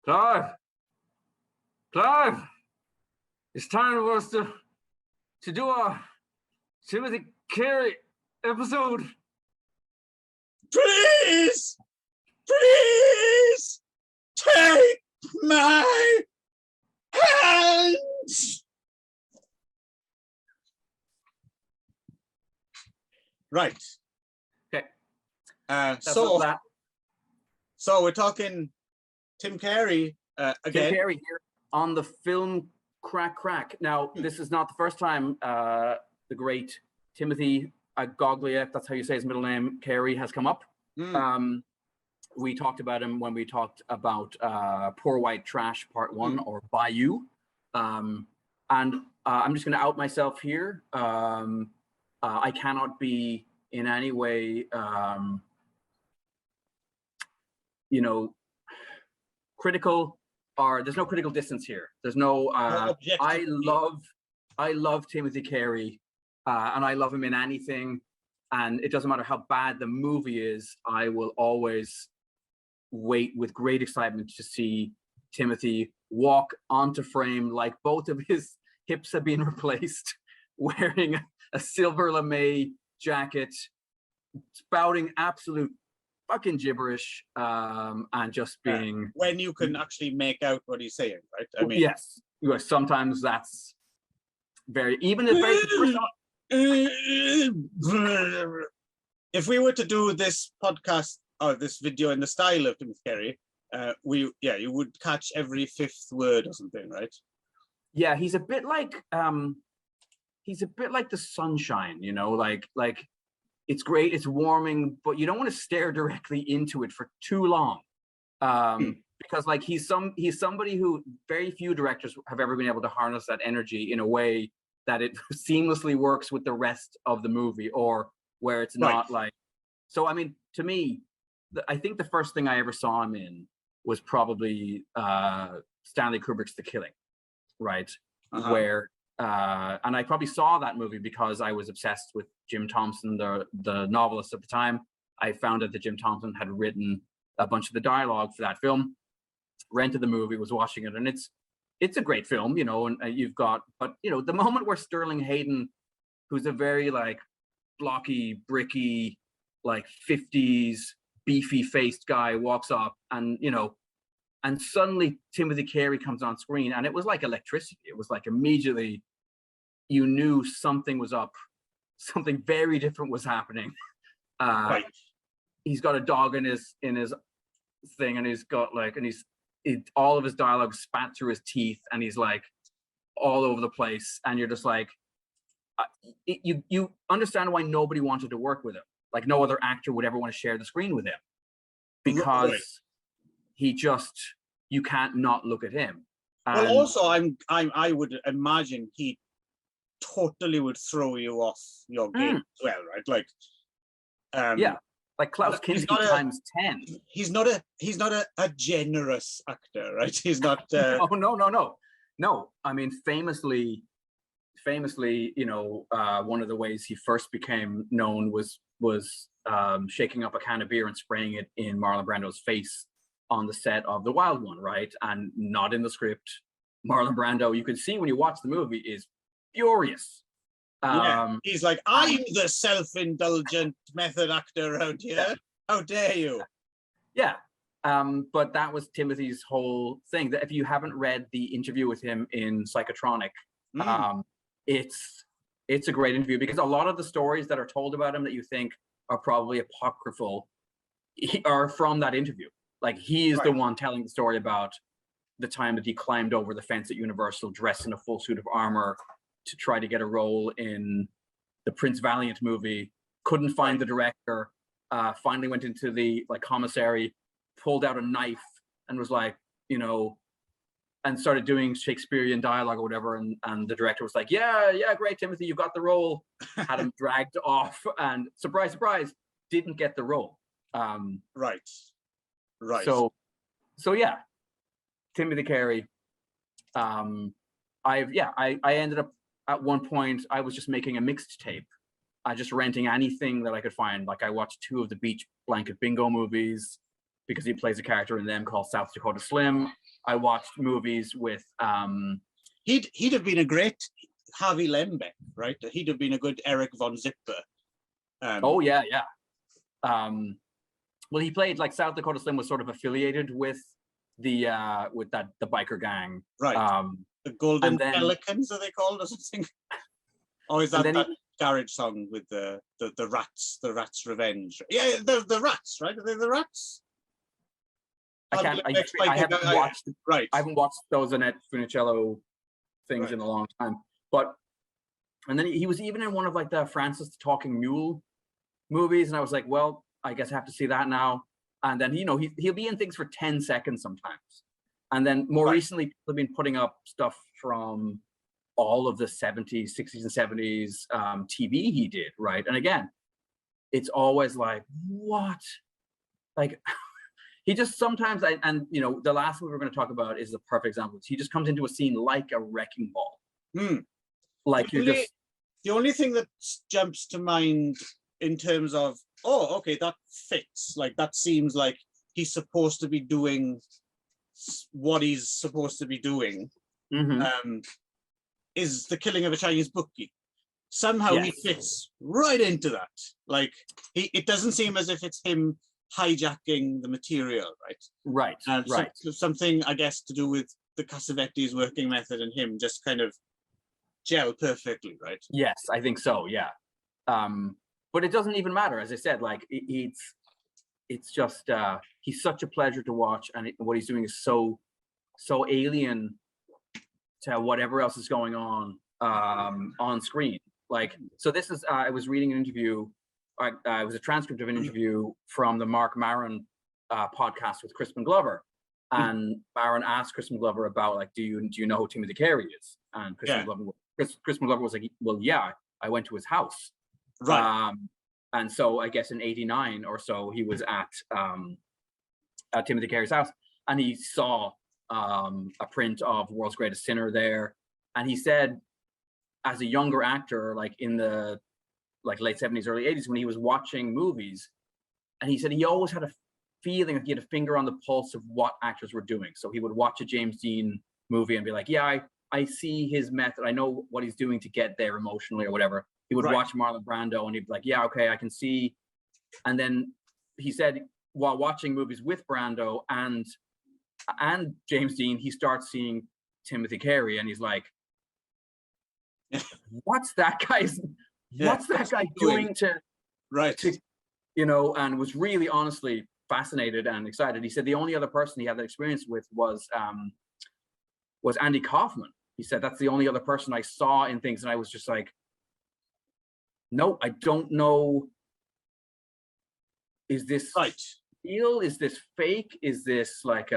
Clive, Clive, it's time for us to do our Timothy Carey episode. Please, please take my hands. Right. Okay. So we're talking Tim Carey again. Tim Carey here on the film Crack. Now, this is not the first time the great Timothy Goglia, that's how you say his middle name, Carey, has come up. We talked about him when we talked about Poor White Trash Part 1 or Bayou. And I'm just going to out myself here. I cannot be in any way, critical, or there's no critical distance here. There's no, I love Timothy Carey, and I love him in anything. And it doesn't matter how bad the movie is, I will always wait with great excitement to see Timothy walk onto frame like both of his hips have been replaced, wearing a silver lame jacket, spouting absolute fucking gibberish, and just being... when you can actually make out what he's saying, right? I mean... Yes, sometimes that's very... Even if very... If we were to do this podcast or this video in the style of Timothy Carey, you would catch every fifth word or something, right? Yeah, he's a bit like the sunshine, like it's great, it's warming, but you don't want to stare directly into it for too long, because like he's somebody who very few directors have ever been able to harness that energy in a way that it seamlessly works with the rest of the movie, or where it's not like... So I mean, to me, I think the first thing I ever saw him in was probably Stanley Kubrick's The Killing, right? Where and I probably saw that movie because I was obsessed with Jim Thompson, the novelist at the time. I found out that Jim Thompson had written a bunch of the dialogue for that film, rented the movie, was watching it, and it's a great film, and you've got, but the moment where Sterling Hayden, who's a very like blocky, bricky, like 50s beefy faced guy, walks up, and and suddenly Timothy Carey comes on screen, and it was like electricity. It was like immediately you knew something was up, something very different was happening. He's got a dog in his thing, and he's got like, and all of his dialogue spat through his teeth, and he's like all over the place, and you're just like, you understand why nobody wanted to work with him. Like no other actor would ever want to share the screen with him, because he just, you can't not look at him. Well, also I would imagine he totally would throw you off your game as well, right? Like like Klaus Kinski times 10. He's not a generous actor, right? He's not No. I mean, famously, one of the ways he first became known was shaking up a can of beer and spraying it in Marlon Brando's face on the set of The Wild One, right? And not in the script. Marlon Brando, you can see when you watch the movie, is furious. He's like, I'm the self-indulgent method actor around here. How dare you? Yeah. But that was Timothy's whole thing. That if you haven't read the interview with him in Psychotronic, it's a great interview, because a lot of the stories that are told about him that you think are probably apocryphal are from that interview. Like he is the one telling the story about the time that he climbed over the fence at Universal dressed in a full suit of armor to try to get a role in the Prince Valiant movie, couldn't find the director, finally went into the commissary, pulled out a knife and was like, and started doing Shakespearean dialogue or whatever, and the director was like, yeah, great, Timothy, you got the role. Had him dragged off, and surprise, didn't get the role. Right. So yeah, Timothy Carey. I ended up at one point, I was just making a mixed tape, just renting anything that I could find. Like I watched 2 of the Beach Blanket Bingo movies because he plays a character in them called South Dakota Slim. I watched movies with he'd have been a great Harvey Lembeck, right? He'd have been a good Eric von Zipper. Oh yeah. Well, he played like South Dakota Slim was sort of affiliated with the biker gang, right? The Golden Pelicans, are they called or something? Or is that garage song with the rats, the Rats' Revenge? Yeah, the rats, right? Are they the rats? I haven't watched. Right. I haven't watched those Annette Funicello things in a long time. But and then he was even in one of like the Francis the Talking Mule movies, and I was like, well, I guess I have to see that now. And then he'll be in things for 10 seconds sometimes. And then more recently, people have been putting up stuff from all of the 70s, 60s, and 70s TV he did, right? And again, it's always like, what? Like, he just sometimes, the last movie we're going to talk about is the perfect example. He just comes into a scene like a wrecking ball. Like the only thing that jumps to mind in terms of, oh, okay, that fits. Like, that seems like he's supposed to be doing what he's supposed to be doing. Is the killing of a Chinese bookie. Somehow he fits right into that. Like, it doesn't seem as if it's him hijacking the material, right? Right. So something, I guess, to do with the Cassavetes' working method and him just kind of gel perfectly, right? Yes, I think so. Yeah. But it doesn't even matter, as I said. Like, it's just he's such a pleasure to watch, and what he's doing is so alien to whatever else is going on screen. Like, so this is I was reading an interview. It was a transcript of an interview from the Mark Maron podcast with Crispin Glover, and Maron asked Crispin Glover about, like, do you know who Timothy Carey is? And Crispin Glover was like, well, yeah, I went to his house. Right. And so I guess in '89 or so, he was at Timothy Carey's house, and he saw a print of World's Greatest Sinner there. And he said, as a younger actor, like in the late '70s, early '80s, when he was watching movies, and he said he always had a feeling like he had a finger on the pulse of what actors were doing. So he would watch a James Dean movie and be like, yeah, I see his method. I know what he's doing to get there emotionally or whatever. He would watch Marlon Brando and he'd be like, yeah, okay, I can see. And then he said, while watching movies with Brando and James Dean, he starts seeing Timothy Carey and he's like, what's that guy doing to, and was really honestly fascinated and excited. He said the only other person he had that experience with was Andy Kaufman. He said, that's the only other person I saw in things. And I was just like, no, I don't know. Is this real? Is this fake? Is this like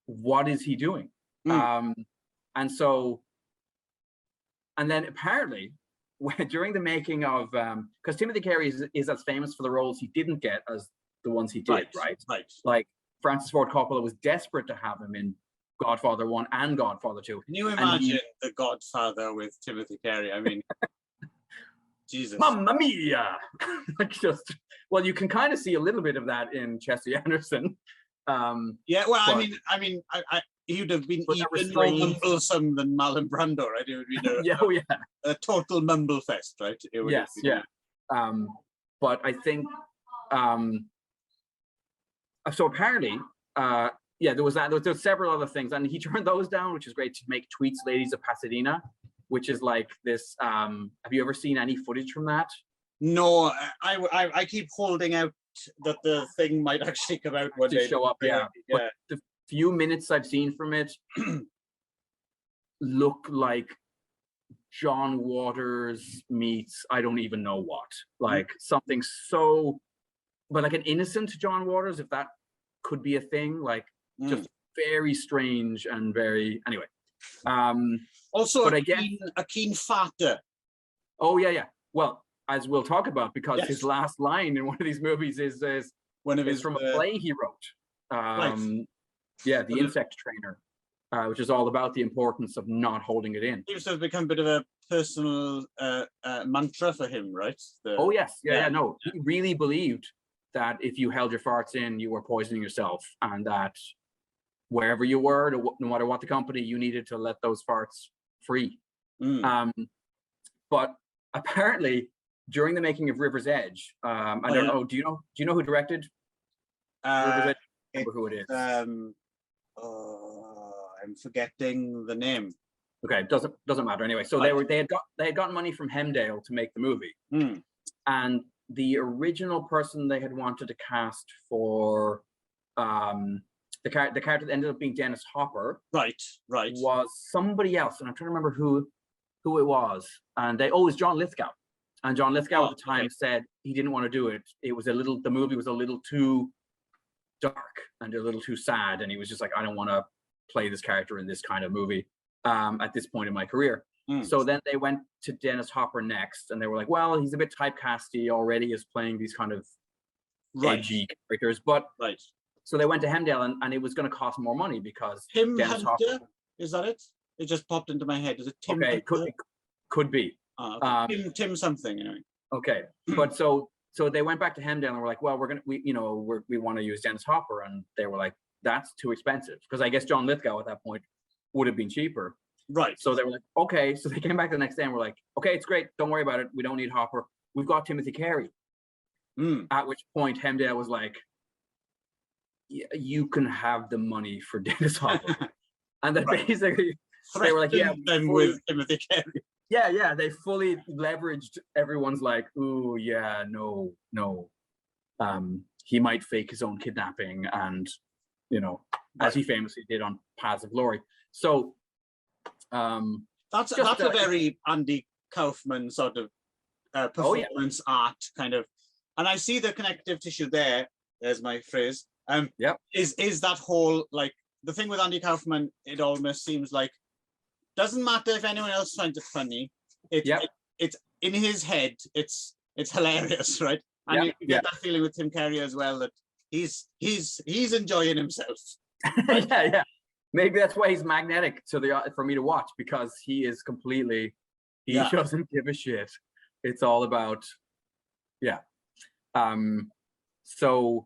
what is he doing? And then apparently during the making of, because Timothy Carey is as famous for the roles he didn't get as the ones he did, right? Like Francis Ford Coppola was desperate to have him in Godfather 1 and Godfather 2. Can you imagine The Godfather with Timothy Carey? I mean, Jesus. Mamma mia! Like, just, well, you can kind of see a little bit of that in Chesty Anderson. Yeah, well, but, I mean, he would have been even more mumblesome than Marlon Brando, right? It would be a total mumble fest, right? It would but I think, so apparently, there was that. There was several other things, and he turned those down, which is great, to make Tweets Ladies of Pasadena, which is like this. Have you ever seen any footage from that? No, I keep holding out that the thing might actually come out one day. Show up, yeah. But the few minutes I've seen from it look like John Waters meets I don't even know what, like something so, but like an innocent John Waters, if that could be a thing, like just very strange and very, anyway. Also, but a keen farter. Oh yeah. Well, as we'll talk about, because his last line in one of these movies is one of his from a play he wrote. The Insect Trainer, which is all about the importance of not holding it in. Seems to have become a bit of a personal mantra for him, right? No, he really believed that if you held your farts in, you were poisoning yourself, and that wherever you were, no matter what the company, you needed to let those farts free. But apparently, during the making of River's Edge, I don't know. Do you know who directed River's Edge? I don't remember who it is. I'm forgetting the name. Okay, doesn't matter anyway. So they had gotten money from Hemdale to make the movie, and the original person they had wanted to cast for the character that ended up being Dennis Hopper, right, was somebody else, and I'm trying to remember who it was. And it was John Lithgow, and John Lithgow at the time said he didn't want to do it. The movie was a little too dark and a little too sad, and he was just like, I don't want to play this character in this kind of movie at this point in my career. So then they went to Dennis Hopper next, and they were like, well, he's a bit typecasty already as playing these kind of edgy characters, but so they went to Hemdale, and it was going to cost more money because Dennis Hopper. Is that it? It just popped into my head. Is it Tim? Okay, could be. Tim something anyway. Okay, but so they went back to Hemdale and were like, well, we want to use Dennis Hopper, and they were like, that's too expensive, because I guess John Lithgow at that point would have been cheaper. Right. So they were like, okay. So they came back the next day and were like, okay, it's great. Don't worry about it. We don't need Hopper. We've got Timothy Carey. At which point Hemdale was like, yeah, you can have the money for Dennis Hopper. And then basically they were like, yeah, with Timothy Carey. Yeah, they fully leveraged everyone's like, ooh, yeah, no. He might fake his own kidnapping, and as he famously did on Paths of Glory. So that's a very Andy Kaufman sort of performance art kind of, and I see the connective tissue there. There's my phrase. Is that whole, like, the thing with Andy Kaufman? It almost seems like doesn't matter if anyone else finds it funny. It's in his head. It's hilarious, right? And you get that feeling with Tim Carey as well, that he's enjoying himself. Right? yeah. Maybe that's why he's magnetic for me to watch, because he is completely, he doesn't give a shit. It's all about, So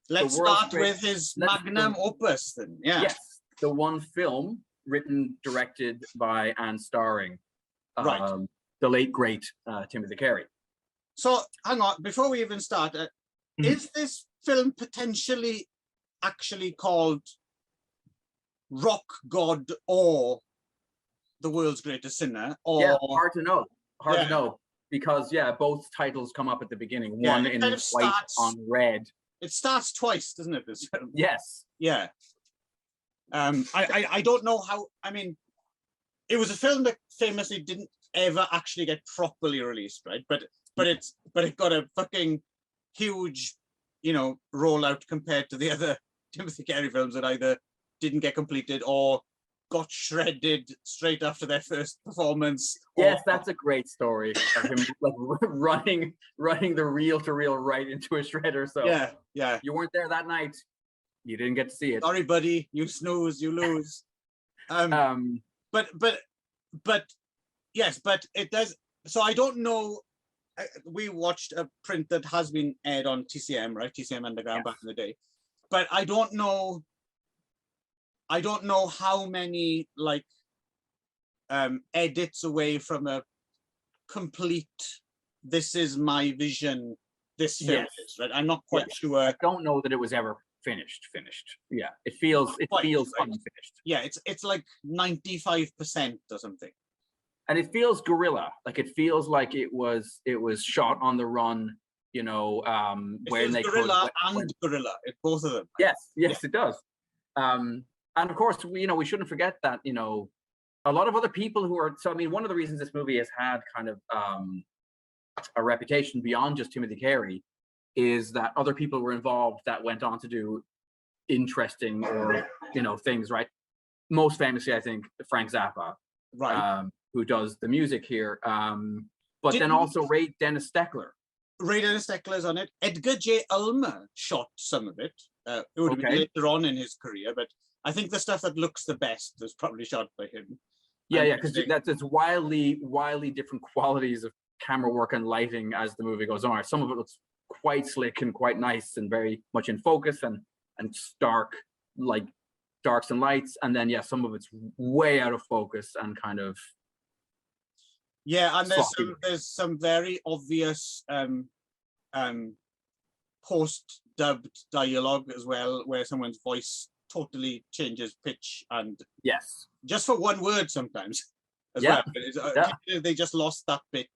let's start with his magnum opus then. Yes, the one film written, directed by, and starring the late great Timothy Carey. So hang on, before we even start, is this film potentially actually called Rock God or The World's Greatest Sinner? Or hard to know, because both titles come up at the beginning. One in white on red. It starts twice, doesn't it, this film? Yes. Yeah. I don't know how. I mean, it was a film that famously didn't ever actually get properly released, right? But it got a fucking huge, rollout compared to the other Timothy Carey films that either didn't get completed or got shredded straight after their first performance. Yes, that's a great story of him like running the reel-to-reel right into a shredder. So yeah, you weren't there that night. You didn't get to see it. Sorry, buddy. You snooze, you lose. But yes, but it does. So I don't know. We watched a print that has been aired on TCM, right? TCM Underground back in the day. But I don't know how many edits away from a complete "this is my vision" this film is, right? I'm not quite sure. I don't know that it was ever finished. Yeah, it feels unfinished. Yeah, it's like 95% or something. And it feels guerrilla. Like it feels like it was shot on the run. When they guerrilla guerrilla, both of them. Yes, it does. And of course, we shouldn't forget that a lot of other people who are. So I mean, one of the reasons this movie has had kind of a reputation beyond just Timothy Carey is that other people were involved that went on to do interesting or things, right? Most famously, I think Frank Zappa, right, who does the music here, but then also Ray Dennis Steckler. Ray Dennis Steckler's on it. Edgar J. Ulmer shot some of it. It would have been later on in his career, but I think the stuff that looks the best was probably shot by him. Yeah, because that's wildly different qualities of camera work and lighting as the movie goes on. Some of it looks quite slick and quite nice and very much in focus and stark, like darks and lights, and then some of it's way out of focus and kind of and there's some very obvious post-dubbed dialogue as well, where someone's voice totally changes pitch and just for one word sometimes as well. They just lost that bit,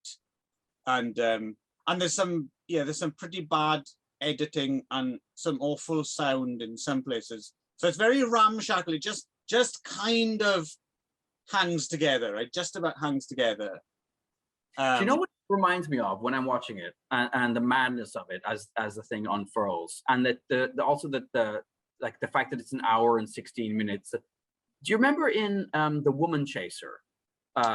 and there's some pretty bad editing and some awful sound in some places. So it's very ramshackle. It just kind of hangs together, right? Just about hangs together. Do you know what it reminds me of when I'm watching it, and the madness of it as the thing unfurls, and that the fact that it's an hour and 16 minutes. Do you remember in The Woman Chaser?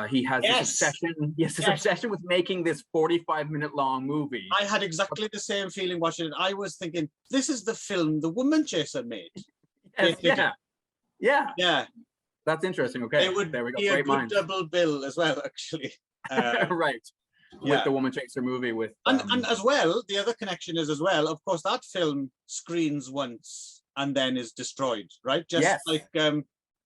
He has this obsession. Yes, this obsession with making this 45-minute long movie. I had exactly the same feeling watching it. I was thinking, this is the film The Woman Chaser made. Yeah. That's interesting. Okay, it would there we go. Be Great a good mind. double bill as well, actually. Right. With The Woman Chaser movie with and as well, the other connection is as well, of course, that film screens once and then is destroyed, right? Just like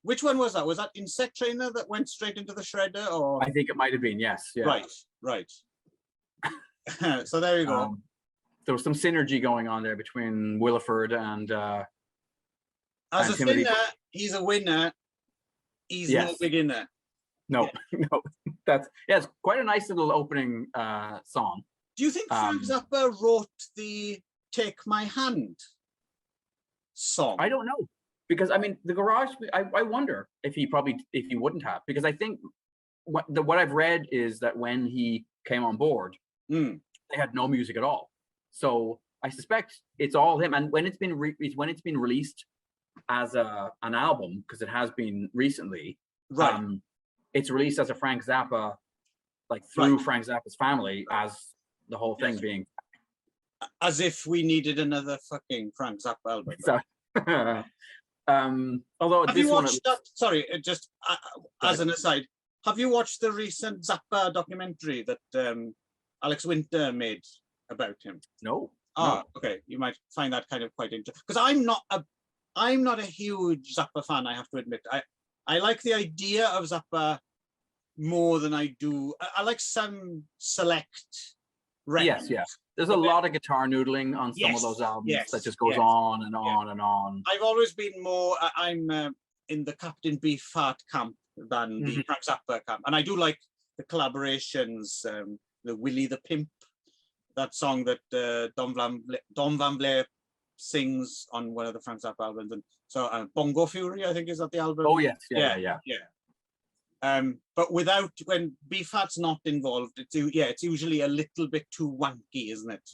which one was that? Was that Insect Trainer that went straight into the shredder? Or I think it might have been, yes. Yeah. Right. So there you go. There was some synergy going on there between Williford and as a sinner, he's a winner. He's no beginner. No. That's it's quite a nice little opening song. Do you think Frank Zappa wrote the "Take My Hand" song? I don't know, because I mean the Garage. I wonder if he wouldn't have, because I think what I've read is that when he came on board, they had no music at all. So I suspect it's all him. And when it's been released as an album, because it has been recently, right? It's released as a Frank Zappa, like through Frank Zappa's family, as the whole thing being. As if we needed another fucking Frank Zappa album. So, although have you watched that? Sorry, just as an aside, have you watched the recent Zappa documentary that Alex Winter made about him? No. Oh, okay. You might find that kind of quite interesting, because I'm not a huge Zappa fan, I have to admit. I like the idea of Zappa more than I do. I like some select records. Yes. There's a lot of guitar noodling on some of those albums that just goes on and on and on. I've always been more, I'm in the Captain Beefheart camp than the Frank Zappa camp. And I do like the collaborations, the Willie the Pimp, that song that Don Van Vliet sings on one of the Frank Zappa albums, and so Bongo Fury, I think, is that the album. Oh yes, yeah. But when Beefheart's not involved, it's usually a little bit too wanky, isn't it?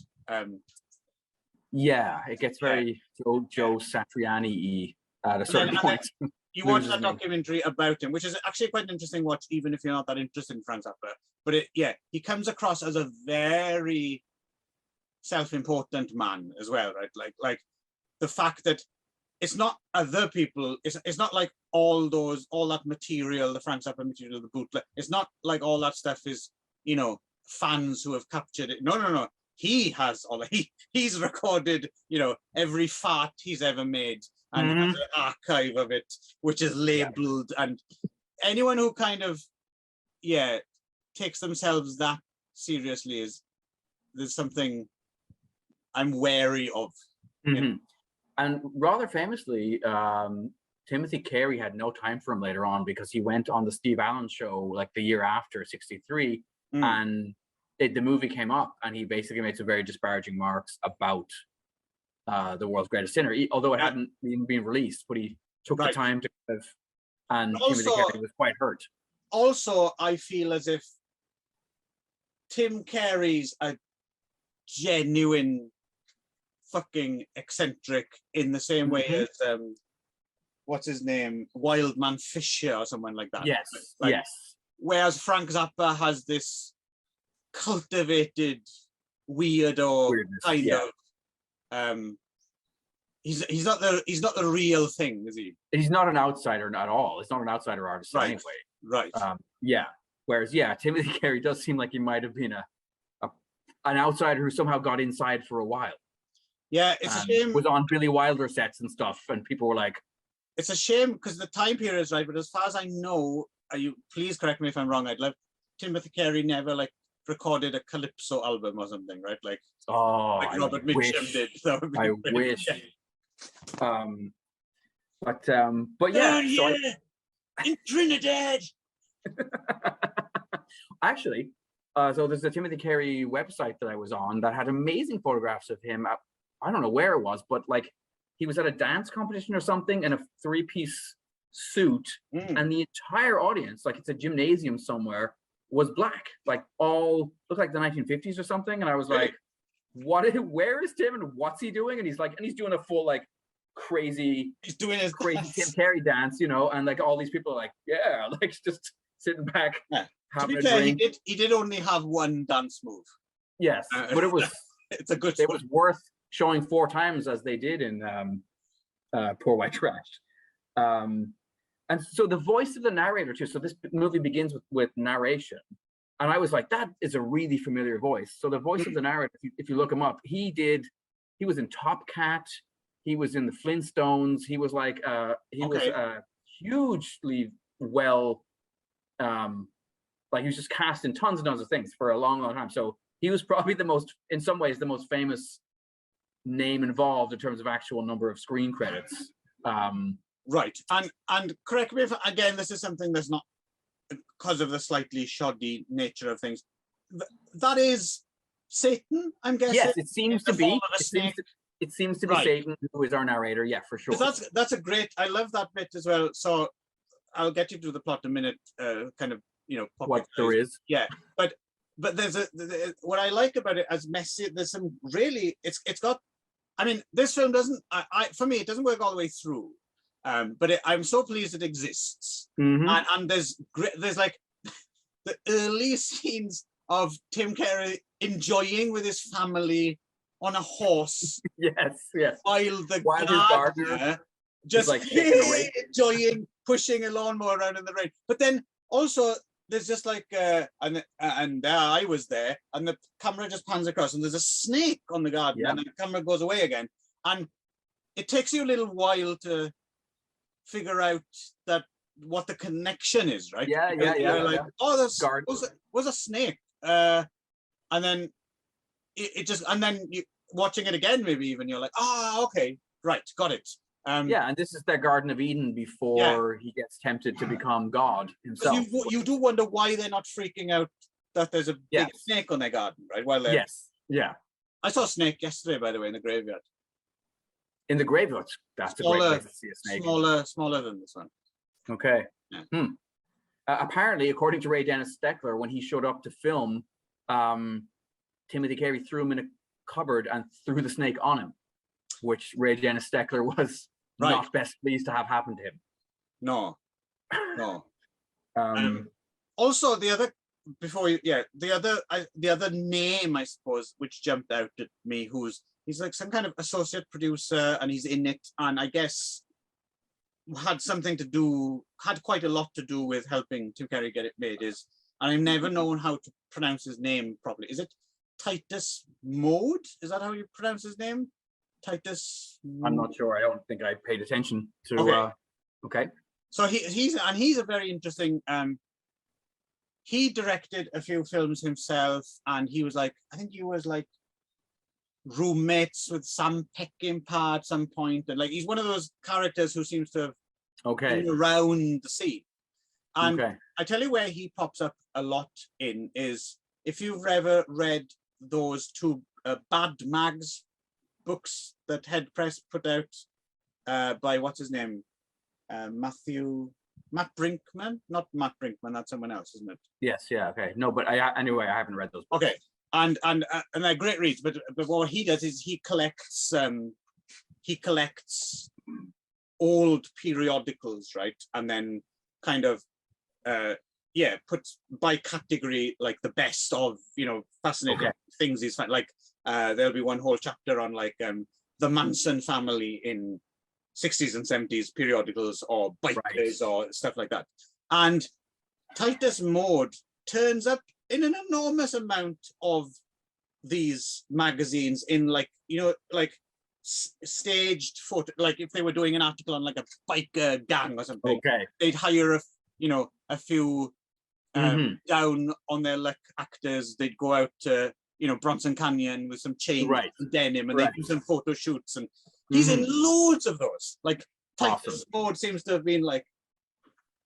It gets very Joe Satriani-y at a certain point. You watch that documentary about him, which is actually quite interesting watch, even if you're not that interested in Frank Zappa. But he comes across as a very self-important man as well, right? Like the fact that it's not other people, it's not like all that material, the Frank Zappa material, the bootleg, it's not like all that stuff is, fans who have captured it. No. He has he's recorded, every fart he's ever made, and has an archive of it, which is labeled, and anyone who kind of takes themselves that seriously there's something I'm wary of. And rather famously, Timothy Carey had no time for him later on, because he went on the Steve Allen show like the year after, 63, and the movie came up, and he basically made some very disparaging remarks about the world's greatest sinner, although it hadn't even been released, but he took the time to and also, Timothy Carey was quite hurt. Also, I feel as if Tim Carey's a genuine fucking eccentric in the same way as what's his name, Wildman Fisher or someone like that. Yes. Whereas Frank Zappa has this cultivated weirdo kind of. He's not the real thing, is he? He's not an outsider at all. He's not an outsider artist anyway. Right. Whereas Timothy Carey does seem like he might have been an outsider who somehow got inside for a while. Yeah, it's a shame. Was on Billy Wilder sets and stuff, and people were like, it's a shame because the time period is right, but as far as I know, you please correct me if I'm wrong, I'd love Timothy Carey never like recorded a calypso album or something, right? Like, like Robert Mitchum did. That would be I wish. But yeah, so in Trinidad. Actually, so there's a Timothy Carey website that I was on that had amazing photographs of him. I don't know where it was, but like he was at a dance competition or something in a 3-piece suit, and the entire audience, like it's a gymnasium somewhere, was black, like all looked like the 1950s or something. And I was like, where is Tim and what's he doing? And he's like, and he's doing a full like crazy, he's doing his crazy dance. Tim Carey dance, you know, and like all these people are like, yeah, like just sitting back. Yeah. To be fair, he did only have one dance move. Yes, but it was it's a good. It was worth showing 4 times as they did in Poor White Trash. And so the voice of the narrator too. So this movie begins with narration, and I was like, that is a really familiar voice. So the voice of the narrator, if you look him up, he was in Top Cat, he was in the Flintstones. He was like was hugely well, like he was just cast in tons and tons of things for a long time. So he was probably in some ways the most famous name involved in terms of actual number of screen credits. Right, and correct me if, again, this is something that's not because of the slightly shoddy nature of things. That is Satan, I'm guessing. Yes, it seems to be. It seems to be Satan, who is our narrator. Yeah, for sure. That's a great. I love that bit as well. So I'll get you to the plot in a minute. Kind of, you know, what there is. Yeah, but there's what I like about it as messy. There's some really. It's got. I mean, this film doesn't. For me, it doesn't work all the way through. But I'm so pleased it exists. And there's like the early scenes of Tim Carey enjoying with his family on a horse. yes. While the gardener just like enjoying pushing a lawnmower around in the rain. But then also there's just like and I was there, and the camera just pans across, and there's a snake on the garden, and the camera goes away again, and it takes you a little while to figure out what the connection is, right? Yeah. Like, oh, this was a snake, and then it just, and then you watching it again, maybe even you're like, okay, right, got it. Yeah, and this is their Garden of Eden before he gets tempted to become God himself. You do wonder why they're not freaking out that there's a big snake on their garden, right? While they're I saw a snake yesterday, by the way, in the graveyard. In the graveyard? That's a great place to see a snake. Smaller than this one. Okay. Yeah. Apparently, according to Ray Dennis Steckler, when he showed up to film, Timothy Carey threw him in a cupboard and threw the snake on him, which Ray Dennis Steckler was not best pleased to have happen to him. No. Also, the other name, I suppose, which jumped out at me, he's like some kind of associate producer, and he's in it, and I guess had quite a lot to do with helping Tim Carey get it made. And I've never known how to pronounce his name properly. Is it Titus Mode? Is that how you pronounce his name? Titus? I'm not sure. I don't think I paid attention to. Okay. So he's a very interesting. He directed a few films himself, and he was like, I think he was like roommates with Sam Peckinpah at some point, and like he's one of those characters who seems to have been around the scene. And I tell you where he pops up a lot in is if you've ever read those 2 Bad Mags books that Head Press put out by what's his name, Matt Brinkman, not Matt Brinkman, that's someone else, isn't it? Yes, yeah, okay. No, but anyway, I haven't read those books. Okay. And they're great reads, but what he does is he collects old periodicals, right, and then kind of puts by category like the best of fascinating things he's found. Like there'll be one whole chapter on like the Manson family in 60s and 70s periodicals, or bikers or stuff like that. And Titus Mode turns up in an enormous amount of these magazines in like, you know, like staged photo, like if they were doing an article on like a biker gang or something, they'd hire a few down on their luck actors. They'd go out to, you know, Bronson Canyon with some chains and denim, and they do some photo shoots, and he's in loads of those. Like Titus Mode seems to have been like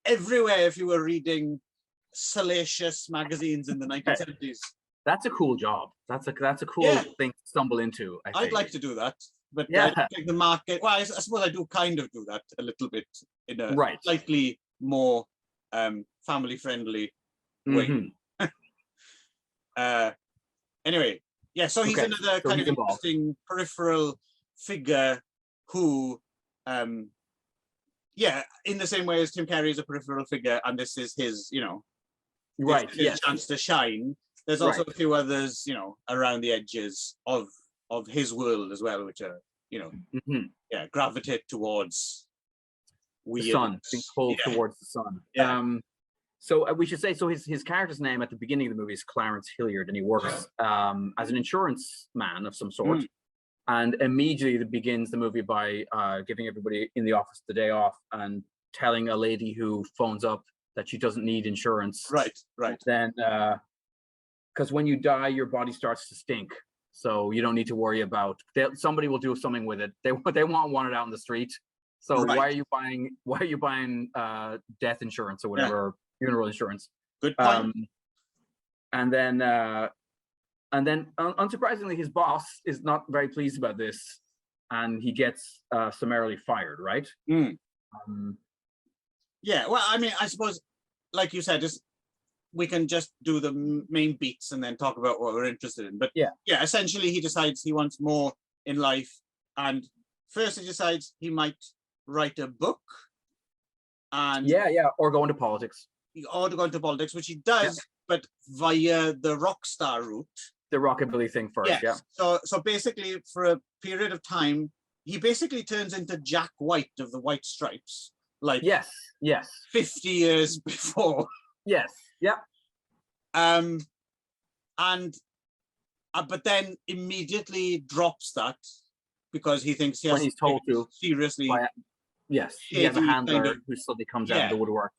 everywhere if you were reading salacious magazines in the 1970s. That's a cool job. That's a cool thing to stumble into. I'd like to do that, but I don't think the market. Well, I suppose I do kind of do that a little bit in a slightly more family-friendly way. Anyway, so he's another kind of interesting peripheral figure who, in the same way as Tim Carey is a peripheral figure, and this is his, you know, his chance to shine. There's also a few others, you know, around the edges of his world as well, which are, you know, gravitate towards the sun, being pulled towards the sun. So we should say, so his character's name at the beginning of the movie is Clarence Hilliard, and he works as an insurance man of some sort. And immediately it begins the movie by giving everybody in the office the day off and telling a lady who phones up that she doesn't need insurance. Right. Then, because when you die, your body starts to stink. So you don't need to worry about, somebody will do something with it. They want it out in the street. So why are you buying death insurance or whatever, funeral insurance? Good point. And then unsurprisingly, his boss is not very pleased about this, and he gets summarily fired, right? Well, I mean, I suppose, like you said, we can just do the main beats and then talk about what we're interested in. But essentially he decides he wants more in life, and first he decides he might write a book, and or go into politics. Which he does, but via the rock star route. The rockabilly thing first, So basically, for a period of time, he basically turns into Jack White of the White Stripes. Like 50 years before. But then immediately drops that because he thinks he has he's told to seriously. He has a handler who suddenly comes out of the woodwork.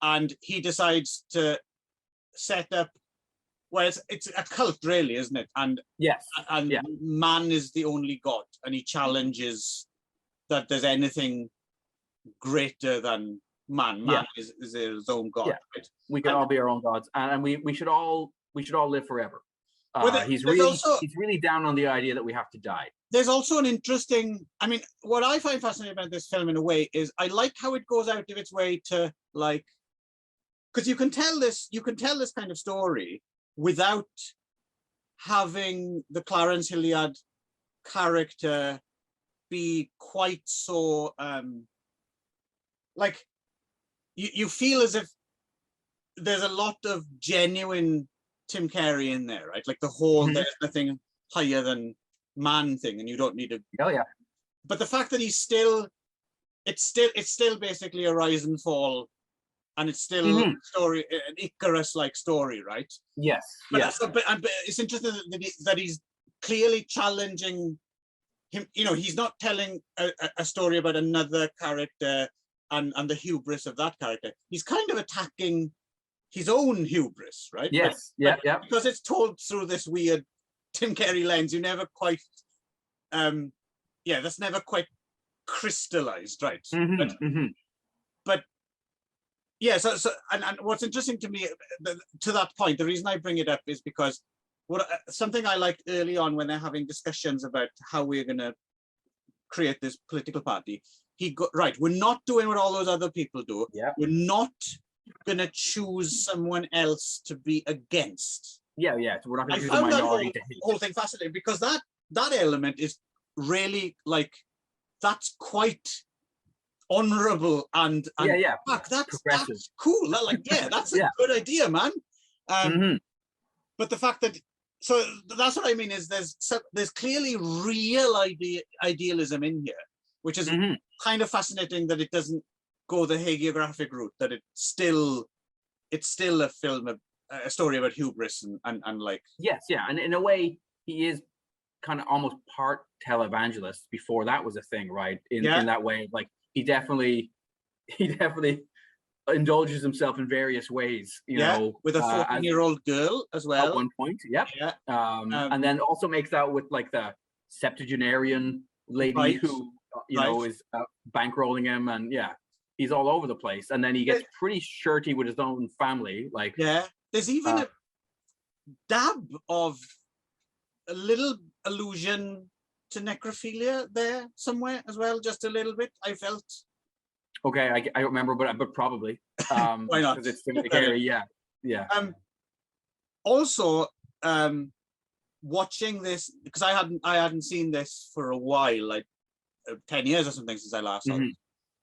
And he decides to set up. Well, it's a cult, really, isn't it? And man is the only god, and he challenges that there's anything greater than man. Man is his own god. Right? We can all be our own gods, and we should all live forever. He's really down on the idea that we have to die. There's also an interesting. I mean, what I find fascinating about this film, in a way, is I like how it goes out of its way to, like, because you can tell this kind of story without having the Clarence Hilliard character be quite so like you feel as if there's a lot of genuine Tim Carey in there, right? Like the whole there's nothing higher than man thing, and you don't need to. But the fact that it's still basically a rise and fall, and it's still a story, an Icarus-like story, right? But it's interesting that he's clearly challenging him. You know, he's not telling a story about another character and the hubris of that character. He's kind of attacking his own hubris, right? Because it's told through this weird Tim Carey lens. You never quite, that's never quite crystallized, right? But so what's interesting to me, to that point, the reason I bring it up is because something I liked early on when they're having discussions about how we're going to create this political party. We're not doing what all those other people do. We're not going to choose someone else to be against. So we're not going to choose a minority that whole thing fascinating, because that element is really, like, that's quite honorable and fuck, that's cool. That's a good idea, man. But the fact that, so that's what I mean, is there's clearly real idealism in here, which is kind of fascinating, that it doesn't go the hagiographic route, that it's still a film a story about hubris and like. Yes, yeah, and in a way, he is kind of almost part televangelist before that was a thing, right? In that way, like he definitely indulges himself in various ways, you know, with a 14-year-old girl as well at one point. And then also makes out with like the septuagenarian lady who you know is bankrolling him, and he's all over the place. And then he gets pretty shirty with his own family, like there's even a dab of a little allusion to necrophilia there somewhere as well, just a little bit, I felt. Okay, I don't remember, but probably. Why not? Because it's Carey, Also, watching this, because I hadn't seen this for a while, like 10 years or something since I last saw it.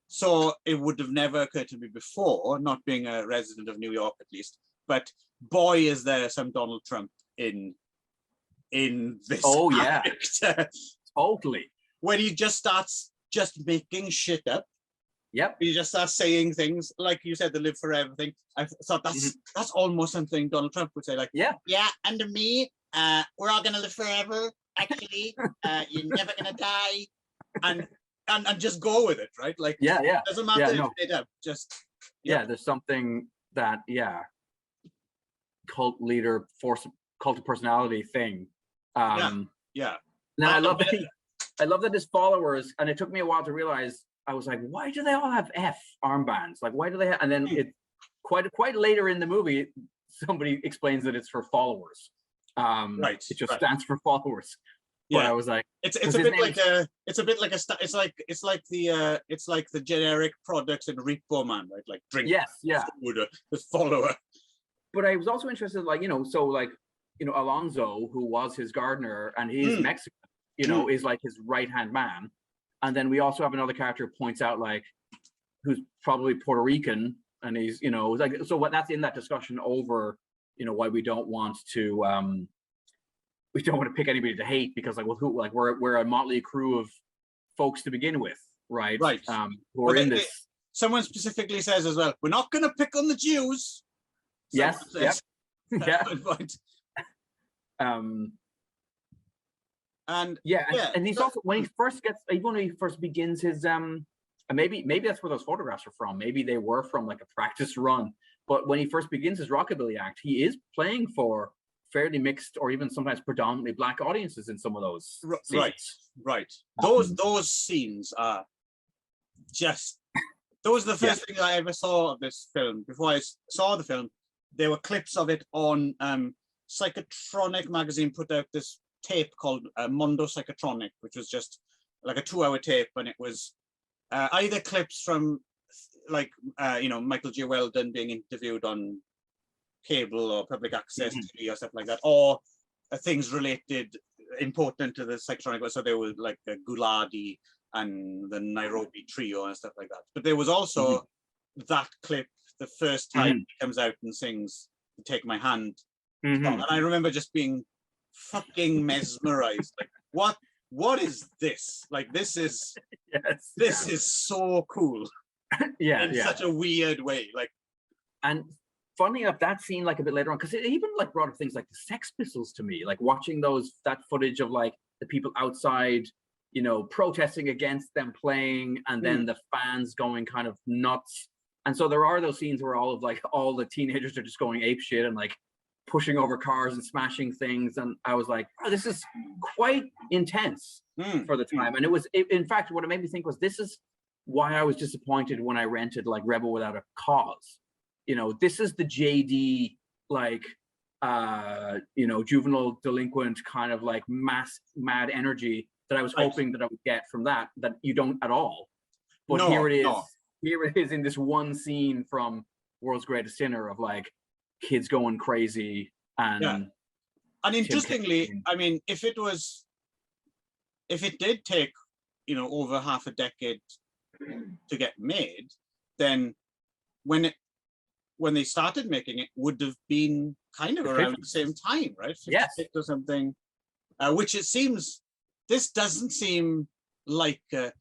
So it would have never occurred to me before, not being a resident of New York at least. But boy, is there some Donald Trump in this character. Totally. When he just starts just making shit up. Yep. He just starts saying things like you said, the live forever thing. I thought that's almost something Donald Trump would say, like, under me, we're all gonna live forever. Actually, you're never gonna die, and just go with it, right? Like, doesn't matter if they don't. Just there's something that cult leader cult of personality thing. Now I love that his followers, and it took me a while to realize. I was like, why do they all have F armbands? Like, why do they have? And then it quite later in the movie, somebody explains that it's for followers. It just stands for followers. But I was like, it's a bit like the generic products in Repo Man, right? Like drink, food, the follower. But I was also interested, like, Alonzo, who was his gardener, and he's Mexican, is like his right-hand man. And then we also have another character who points out, like, who's probably Puerto Rican, and he's, like, so what that's in that discussion over, why we don't want to pick anybody to hate, because, like, well, who, like, we're a motley crew of folks to begin with, right? Right. Who are in this. Someone specifically says as well, we're not going to pick on the Jews. Yes. Yeah. And he's also, when he first begins his and maybe that's where those photographs are from. Maybe they were from like a practice run. But when he first begins his rockabilly act, he is playing for fairly mixed or even sometimes predominantly Black audiences in some of those scenes. Right. Those scenes are just, those are the first thing I ever saw of this film. Before I saw the film, there were clips of it on Psychotronic magazine put out this tape called Mondo Psychotronic, which was just like a 2-hour tape, and it was either clips from like Michael J. Weldon being interviewed on cable or public access TV or stuff like that, or things related important to the Psychotronic. So there was like Guladi and the Nairobi Trio and stuff like that. But there was also that clip the first time he comes out and sings "Take My Hand," and I remember just being fucking mesmerized. Like, what is this? Like, this is this is so cool. In such a weird way. Like, and funny enough, that scene, like, a bit later on, because it even like brought up things like the Sex Pistols to me, like watching that footage of like the people outside, protesting against them playing, and then the fans going kind of nuts. And so there are those scenes where all the teenagers are just going ape shit and like pushing over cars and smashing things, and I was like, oh, this is quite intense for the time. And in fact, what it made me think was, this is why I was disappointed when I rented like Rebel Without a Cause. This is the JD, like, juvenile delinquent kind of like mad energy that I was hoping that I would get from that you don't at all. But here it is in this one scene from World's Greatest Sinner of like kids going crazy. And interestingly, I mean, if it did take over half a decade to get made, then when they started making it would have been kind of around the same time, right? 56 or something, which it seems, this doesn't seem like a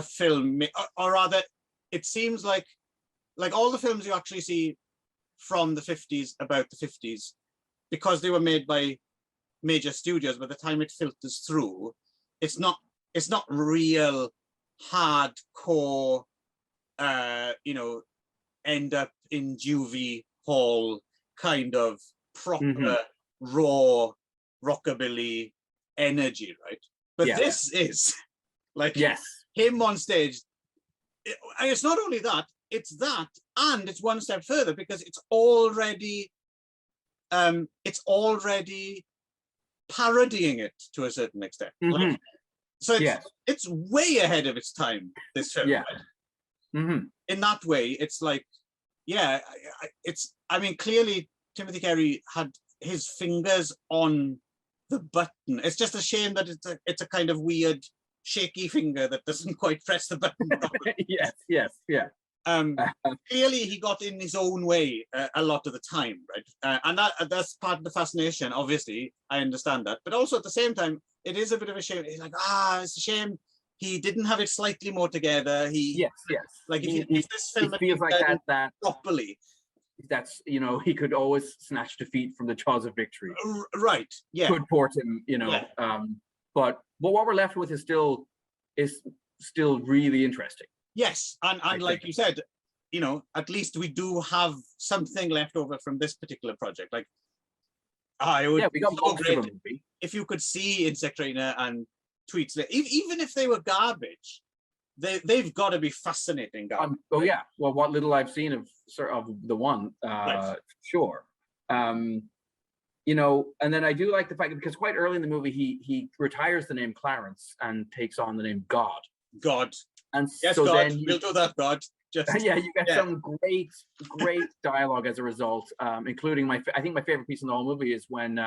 film, or rather it seems like all the films you actually see from the 50s about the 50s, because they were made by major studios. By the time it filters through, it's not real hardcore, you know, end up in juvie hall kind of proper raw rockabilly energy, right? But this is like him on stage. And it's not only that, it's that, and it's one step further, because it's already parodying it to a certain extent. Like, so it's way ahead of its time, this film. Right? In that way, it's like, I mean, clearly Timothy Carey had his fingers on the button. It's just a shame that it's a kind of weird shaky finger that doesn't quite press the button properly. Clearly he got in his own way a lot of the time, right? And that's part of the fascination, obviously. I understand that, but also at the same time, it is a bit of a shame. He's like, it's a shame he didn't have it slightly more together. Like if this film feels like that properly, that's, you know, he could always snatch defeat from the jaws of victory. Right. Yeah. Could port him, you know. But what we're left with is still really interesting. Yes, and like you said, you know, at least we do have something left over from this particular project. Like, we got most of a movie. If you could see Insect Trainer and Tweets, even if they were garbage, they've got to be fascinating garbage. Well, what little I've seen of the one, sure. You know, and then I do like the fact that, because quite early in the movie he retires the name Clarence and takes on the name God. And yes, so God, then we'll do that, God. You get some great dialogue as a result, including I think my favorite piece in the whole movie is when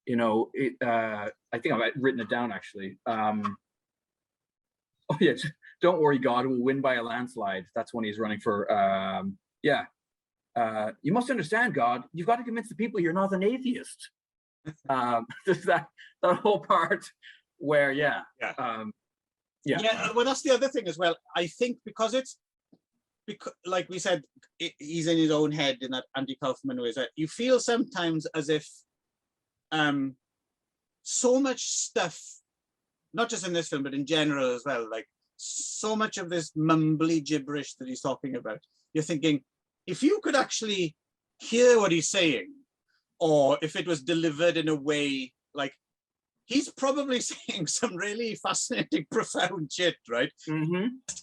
you know, I think I've written it down actually. Don't worry, God, we'll win by a landslide. That's when he's running for you must understand, God, you've got to convince the people you're not an atheist. There's that whole part where well, that's the other thing as well. I think because like we said, he's in his own head in that Andy Kaufman way. That you feel sometimes as if so much stuff, not just in this film but in general as well, like so much of this mumbly gibberish that he's talking about, you're thinking, if you could actually hear what he's saying, or if it was delivered in a way, like, he's probably saying some really fascinating, profound shit, right?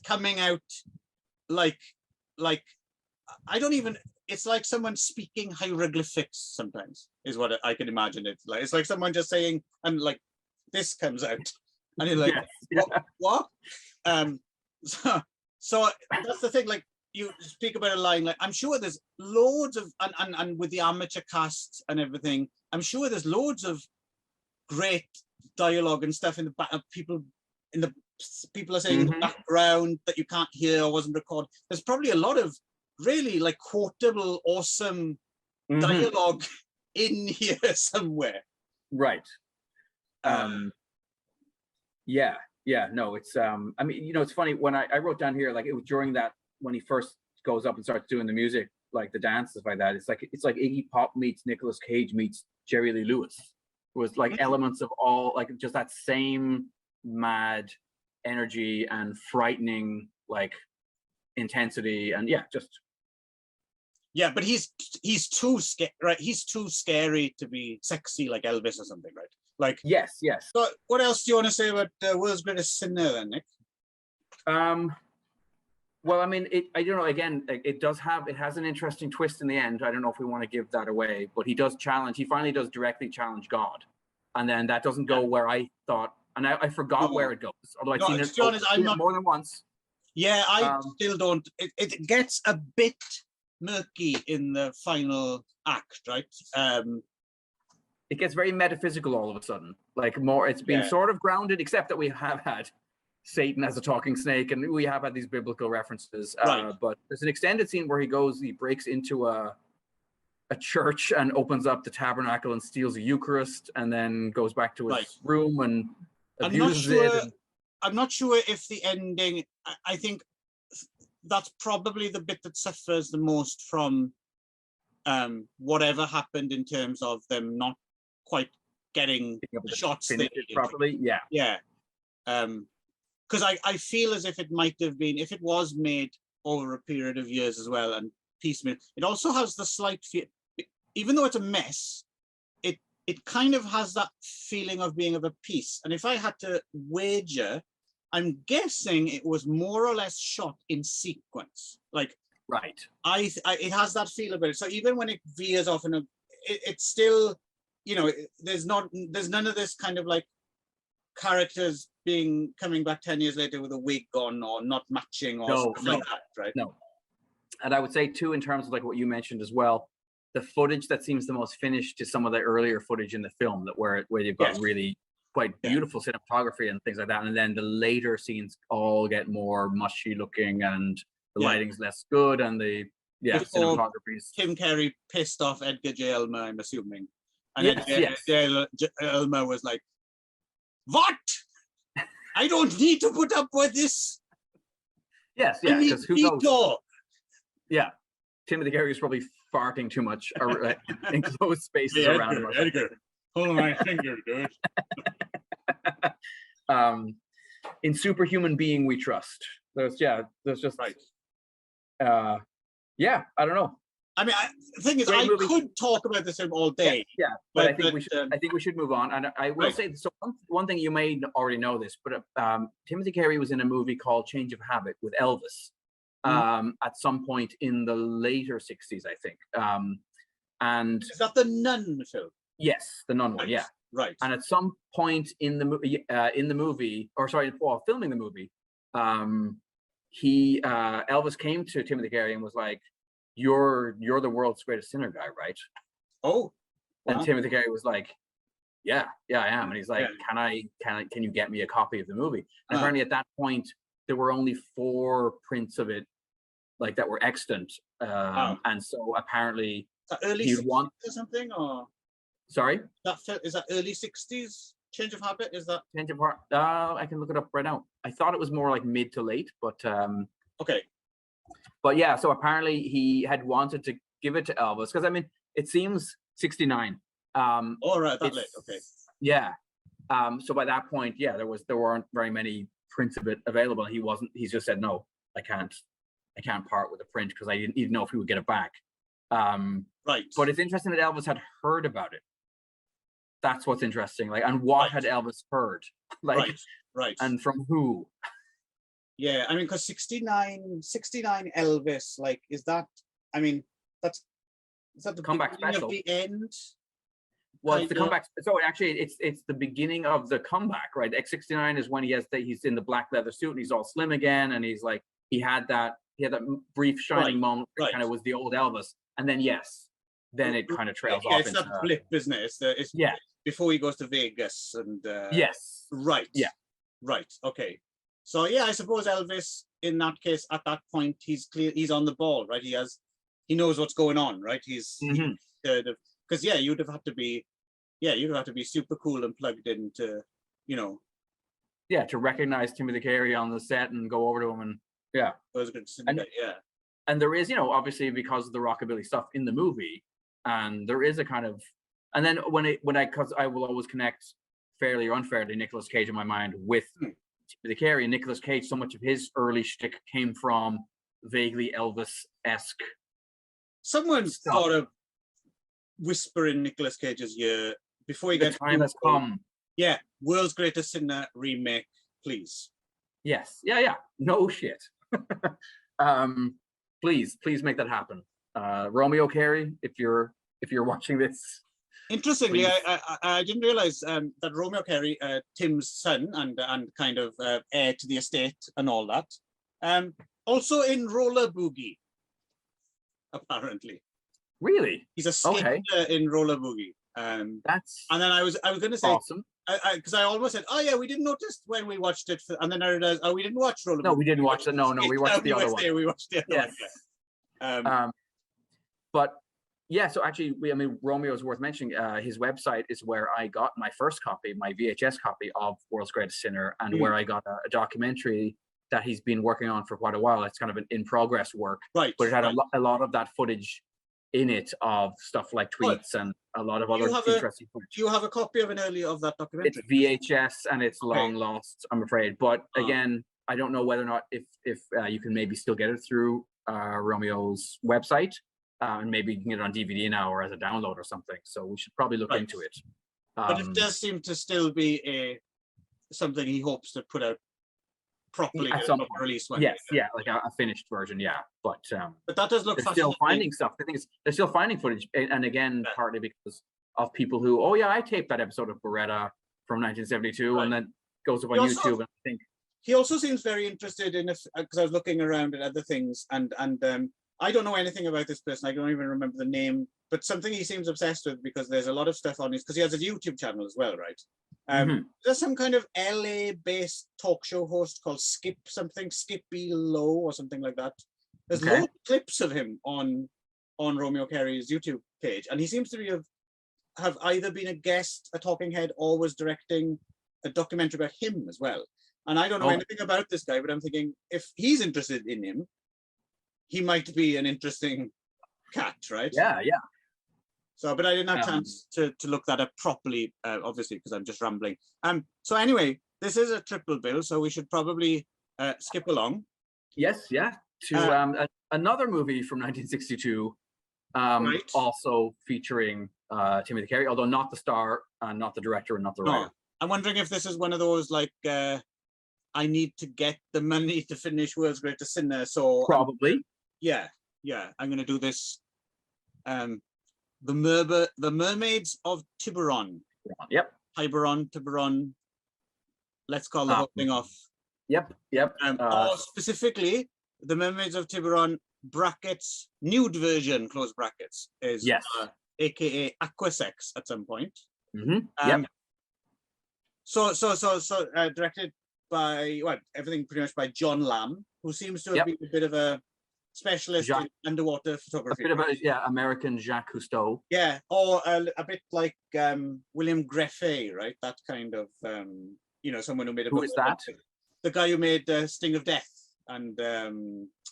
Coming out like I don't even, it's like someone speaking hieroglyphics sometimes, is what I can imagine it like. It's like someone just saying, and like, this comes out, and you're like, what? So that's the thing, like, you speak about a line, like, I'm sure there's loads of, and with the amateur casts and everything, I'm sure there's loads of great dialogue and stuff in the back, people are saying in the background that you can't hear or wasn't recorded. There's probably a lot of really like quotable, awesome dialogue in here somewhere. Right. No, it's I mean, you know, it's funny, when I wrote down here, like, it was during that, when he first goes up and starts doing the music, like the dances like that, it's like Iggy Pop meets Nicolas Cage meets Jerry Lee Lewis. It was like elements of all, like, just that same mad energy and frightening, like, intensity, and but he's too scary, right? He's too scary to be sexy like Elvis or something, right? Like, yes. So what else do you want to say about World's Greatest Sinner then, Nick? Well, I mean, I don't know, again, it has an interesting twist in the end. I don't know if we want to give that away, but he finally does directly challenge God. And then that doesn't go where I thought, and I forgot where it goes. Although I've seen it more than once. Yeah, I still don't. It gets a bit murky in the final act, right? It gets very metaphysical all of a sudden. Like, more, it's been sort of grounded, except that we have had Satan as a talking snake, and we have had these biblical references. But there's an extended scene where he breaks into a church and opens up the tabernacle and steals a Eucharist, and then goes back to his room and abuses it. I'm not sure if the ending, I think that's probably the bit that suffers the most from whatever happened in terms of them not quite getting the shots they needed properly. Yeah. Yeah. Because I feel as if it might have been, if it was made over a period of years as well and piecemeal, it also has the slight feel, even though it's a mess, it kind of has that feeling of being of a piece. And if I had to wager, I'm guessing it was more or less shot in sequence. Like, right. It has that feel about it. So even when it veers off in it's still, you know, there's none of this kind of like characters coming back 10 years later with a wig on or not matching or stuff like that, right? No. And I would say too, in terms of like what you mentioned as well, the footage that seems the most finished is some of the earlier footage in the film where you've got really quite beautiful cinematography and things like that. And then the later scenes all get more mushy looking and the lighting's less good and the cinematography is... Tim Carey pissed off Edgar J. Elmer, I'm assuming. And Edgar J. Elmer was like, what? I don't need to put up with this. Yes, yeah, because who knows? Yeah, Timothy Carey is probably farting too much in closed spaces around him. Edgar, hold my finger, dude. In Superhuman Being We Trust. There's just I don't know. I mean, the thing is, I could talk about this film all day. Yeah, but I think we should move on. And I will say, so one thing you may already know this, but Timothy Carey was in a movie called Change of Habit with Elvis at some point in the later 60s, I think. And is that the Nun film? Yes, the Nun one. Yeah, right. And at some point in the movie, filming the movie, Elvis came to Timothy Carey and was like, you're the world's greatest sinner guy, right? Oh. Wow. And Timothy Carey was like, yeah, I am. And he's like, can you get me a copy of the movie? And apparently at that point there were only 4 prints of it like that were extant. And so apparently early 60s or something, or sorry? Is that early 60s? Change of Habit? Is that Change of Heart? I can look it up right now. I thought it was more like mid to late, but okay. But yeah, so apparently he had wanted to give it to Elvis because I mean it seems 69. All right, that late. Okay. Yeah. So by that point, there weren't very many prints of it available. He's just said no, I can't part with the print because I didn't even know if he would get it back. Right. But it's interesting that Elvis had heard about it. That's what's interesting. Like, and what had Elvis heard? Like, right. And from who? Yeah, I mean, because 69 Elvis, like, is that the comeback special? Of the end? Well, it's the comeback. So actually, it's the beginning of the comeback, right? X69 is when he's in the black leather suit and he's all slim again, and he's like he had that brief shining moment that kind of was the old Elvis, and then then it kind of trails off. It's that blip, isn't it? It's before he goes to Vegas and yes, right, yeah, right, okay. So yeah, I suppose Elvis in that case at that point he's on the ball, right? He knows what's going on, right? Because you'd have had to be super cool and plugged in to, to recognize Timothy Carey on the set and go over to him and and there is, obviously because of the rockabilly stuff in the movie, and there is a kind of, and then because I will always connect fairly or unfairly Nicolas Cage in my mind with Timothy Carey, and Nicolas Cage, so much of his early shtick came from vaguely Elvis-esque. Someone sort of whisper in Nicolas Cage's ear before he gets time has come. Yeah, World's Greatest Sinner remake, please. Yes, yeah, no shit. Please make that happen. Romeo Carey, if you're watching this. Interestingly, I didn't realize that Romeo Carey, Tim's son and kind of heir to the estate and all that, also in Roller Boogie, apparently. Really? He's a skater in Roller Boogie. And then I was going to say, awesome, because I almost said, oh yeah, we didn't notice when we watched it, and then I realized, oh, we didn't watch Roller Boogie. No, we didn't watch it. No, we watched the other one. We watched the other one. But yeah, so actually, Romeo is worth mentioning. His website is where I got my first copy, my VHS copy of World's Greatest Sinner, and where I got a documentary that he's been working on for quite a while. It's kind of an in-progress work, right? But it had a lot of that footage in it of stuff like tweets and a lot of other interesting footage. Do you have a copy of an early of that documentary? It's VHS and it's long lost, I'm afraid. But again, I don't know whether or not if you can maybe still get it through Romeo's website, and maybe you can get it on DVD now or as a download or something. So we should probably look into it. But it does seem to still be something he hopes to put out properly at some release one. Yes, yeah, like a finished version, yeah. But that does look they're still finding stuff. I think they're still finding footage, and again, partly because of people who, oh yeah, I taped that episode of Beretta from 1972, and then goes up on YouTube. And I think he also seems very interested in, because I was looking around at other things, and I don't know anything about this person. I don't even remember the name, but something he seems obsessed with, because there's a lot of stuff on his, because he has a YouTube channel as well, right? There's some kind of LA-based talk show host called Skippy Lowe or something like that. There's loads of clips of him on Romeo Carey's YouTube page, and he seems to have either been a guest, a talking head, or was directing a documentary about him as well. And I don't know anything about this guy, but I'm thinking if he's interested in him, he might be an interesting cat, right? Yeah. So, but I didn't have chance to look that up properly, obviously, because I'm just rambling. So anyway, this is a triple bill, so we should probably skip along. Yes, yeah. To another movie from 1962, also featuring Timothy Carey, although not the star, not the director, and not the writer. I'm wondering if this is one of those, like, I need to get the money to finish World's Greatest Sinner, so... Probably. Yeah, I'm going to do this. The Mermaids of Tiburon. Yep. Tiburon. Let's call the whole thing off. Yep. Or specifically, the Mermaids of Tiburon brackets nude version close brackets is aka Aquasex at some point. So directed by everything pretty much by John Lamb, who seems to have been a bit of a specialist in underwater photography. A bit of a American Jacques Cousteau. Yeah, or a bit like William Greffey, right? That kind of someone who made a book. Who is that? The guy who made Sting of Death and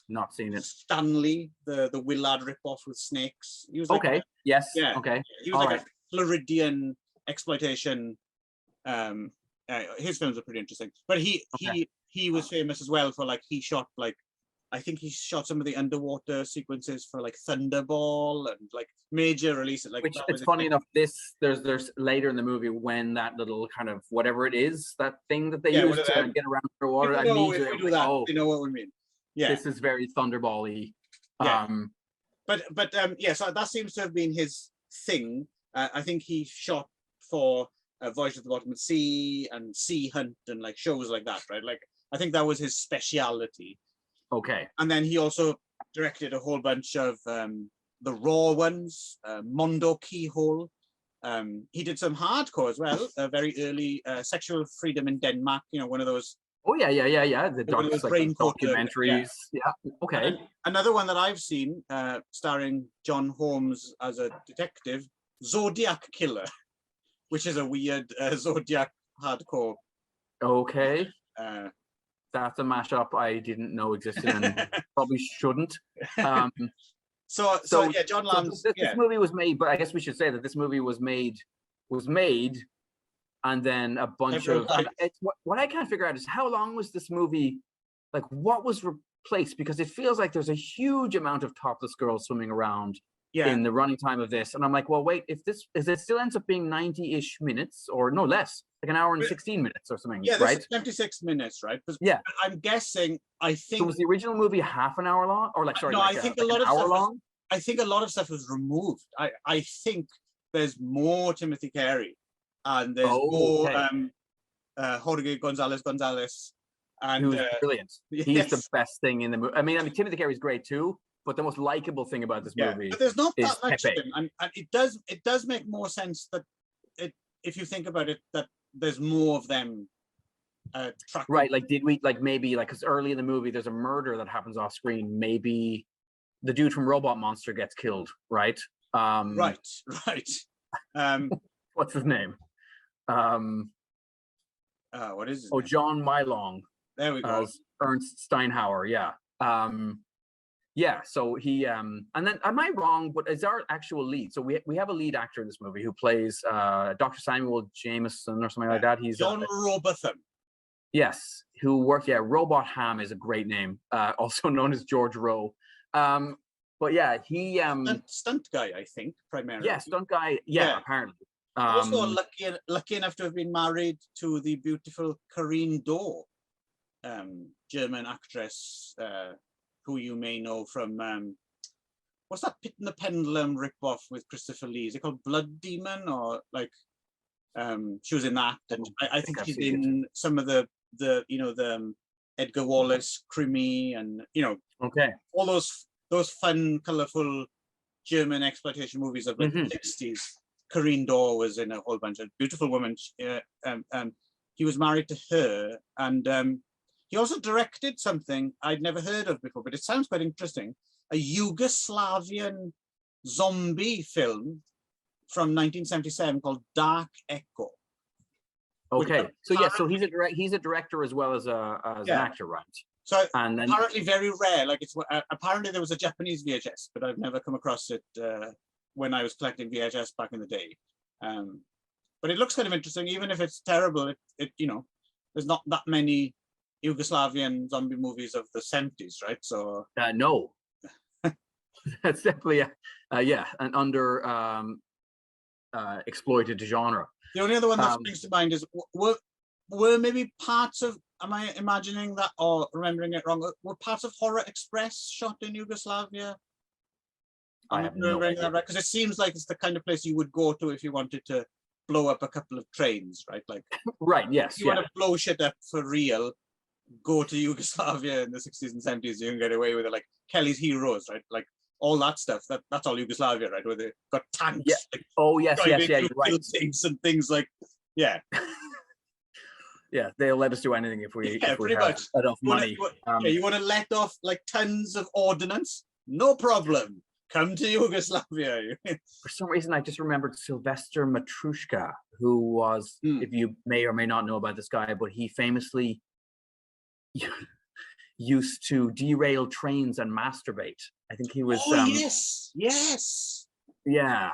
not seen it. Stanley, the Willard ripoff with snakes. He was like okay. He was a Floridian exploitation. His films are pretty interesting, but he was famous as well for I think he shot some of the underwater sequences for like Thunderball and like major releases. Like, which it's funny enough. There's later in the movie when that little kind of whatever it is, that thing that they use to get around the water. You know what we mean. Yeah, this is very Thunderball-y. Yeah. So that seems to have been his thing. I think he shot for Voyage to the Bottom of the Sea and Sea Hunt and like shows like that, right? Like I think that was his speciality. Okay. And then he also directed a whole bunch of the raw ones, Mondo Keyhole. He did some hardcore as well, very early Sexual Freedom in Denmark, one of those. Oh, yeah. The documentaries. Yeah. Okay. Another one that I've seen, starring John Holmes as a detective, Zodiac Killer, which is a weird Zodiac hardcore. Okay. That's a mashup I didn't know existed and probably shouldn't. So John Lamb's. This movie was made, but I guess we should say that this movie was made, and then a bunch of. What I can't figure out is how long was this movie? Like, what was replaced? Because it feels like there's a huge amount of topless girls swimming around in the running time of this, and I'm like, well, wait, if it still ends up being 90-ish minutes, or no less. Like an hour and 16 minutes or something, yeah, right? This is 26 minutes, right? Yeah. I'm guessing, I think... So was the original movie half an hour long? Or I think a lot of stuff was removed. I think there's more Timothy Carey and there's more Jorge Gonzalez. And who's brilliant. He's the best thing in the movie. I mean, Timothy Carey's great too, but the most likable thing about this movie but there's not that much Pepe. of him. And it does make more sense that if you think about it, that there's more of them right, like did we maybe because early in the movie there's a murder that happens off screen, maybe the dude from Robot Monster gets killed, right? Right. What's his name? What is his name? John Mylong. There we go. Ernst Steinhauer, yeah. Yeah, so he and then am I wrong? But is our actual lead? So we have a lead actor in this movie who plays Dr. Samuel Jameson or something like that. He's John Robotham. Yes, who worked. Yeah, Robot Ham is a great name, also known as George Rowe. But yeah, he stunt guy, I think, primarily. Yeah, stunt guy. Yeah, apparently. Also lucky enough to have been married to the beautiful Corinne Doe, German actress, who you may know from what's that Pit and the Pendulum ripoff with Christopher Lee? Is it called Blood Demon, or like she was in that, and I think she's in some of the Edgar Wallace Krimi, and all those fun, colourful German exploitation movies of like the 60s. Corinne Doe was in a whole bunch of beautiful women. He was married to her, and he also directed something I'd never heard of before, but it sounds quite interesting. A Yugoslavian zombie film from 1977 called Dark Echo. Okay, so yeah, so he's a director as well as an actor, right? So and then, apparently very rare. Like it's apparently there was a Japanese VHS, but I've never come across it when I was collecting VHS back in the day. But it looks kind of interesting, even if it's terrible. It there's not that many Yugoslavian zombie movies of the 70s, right? So no, that's definitely an under exploited genre. The only other one that springs to mind is were maybe parts of, am I imagining that or remembering it wrong? Were parts of Horror Express shot in Yugoslavia? I have no idea. That right? Because it seems like it's the kind of place you would go to if you wanted to blow up a couple of trains, right? Like right, yes. If you want to blow shit up for real, go to Yugoslavia in the 60s and 70s. You can get away with it, like Kelly's Heroes, right? Like all that stuff. That's all Yugoslavia, right? Where they got tanks. Yeah. Like, you're right. Things and things like, yeah. Yeah, they'll let us do anything if we have much enough money. You want to let off like tons of ordnance? No problem. Come to Yugoslavia. For some reason, I just remembered Sylvester Matrushka, who was, if you may or may not know about this guy, but he famously used to derail trains and masturbate. I think he was. Oh, yes. Yeah.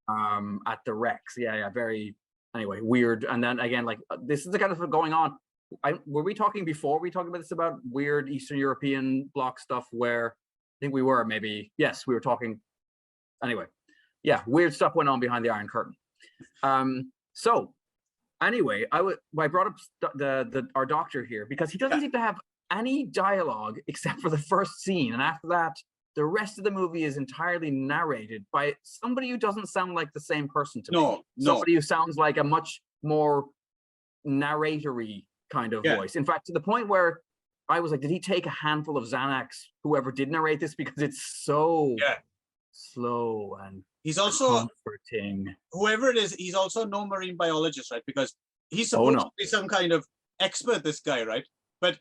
At the wrecks. Very. Anyway, weird. And then again, like this is the kind of stuff going on. Were we talking before? We talking about this about weird Eastern European bloc stuff where I think we were maybe. Yes, we were talking. Anyway, yeah, weird stuff went on behind the Iron Curtain. So anyway, I brought up our doctor here because he doesn't seem to have any dialogue except for the first scene, and after that, the rest of the movie is entirely narrated by somebody who doesn't sound like the same person to me. Somebody who sounds like a much more narratory kind of voice. In fact, to the point where I was like, did he take a handful of Xanax, whoever did narrate this? Because it's so slow and he's also comforting. Whoever it is, he's also no marine biologist, right? Because he's supposed to be some kind of expert, this guy, right? But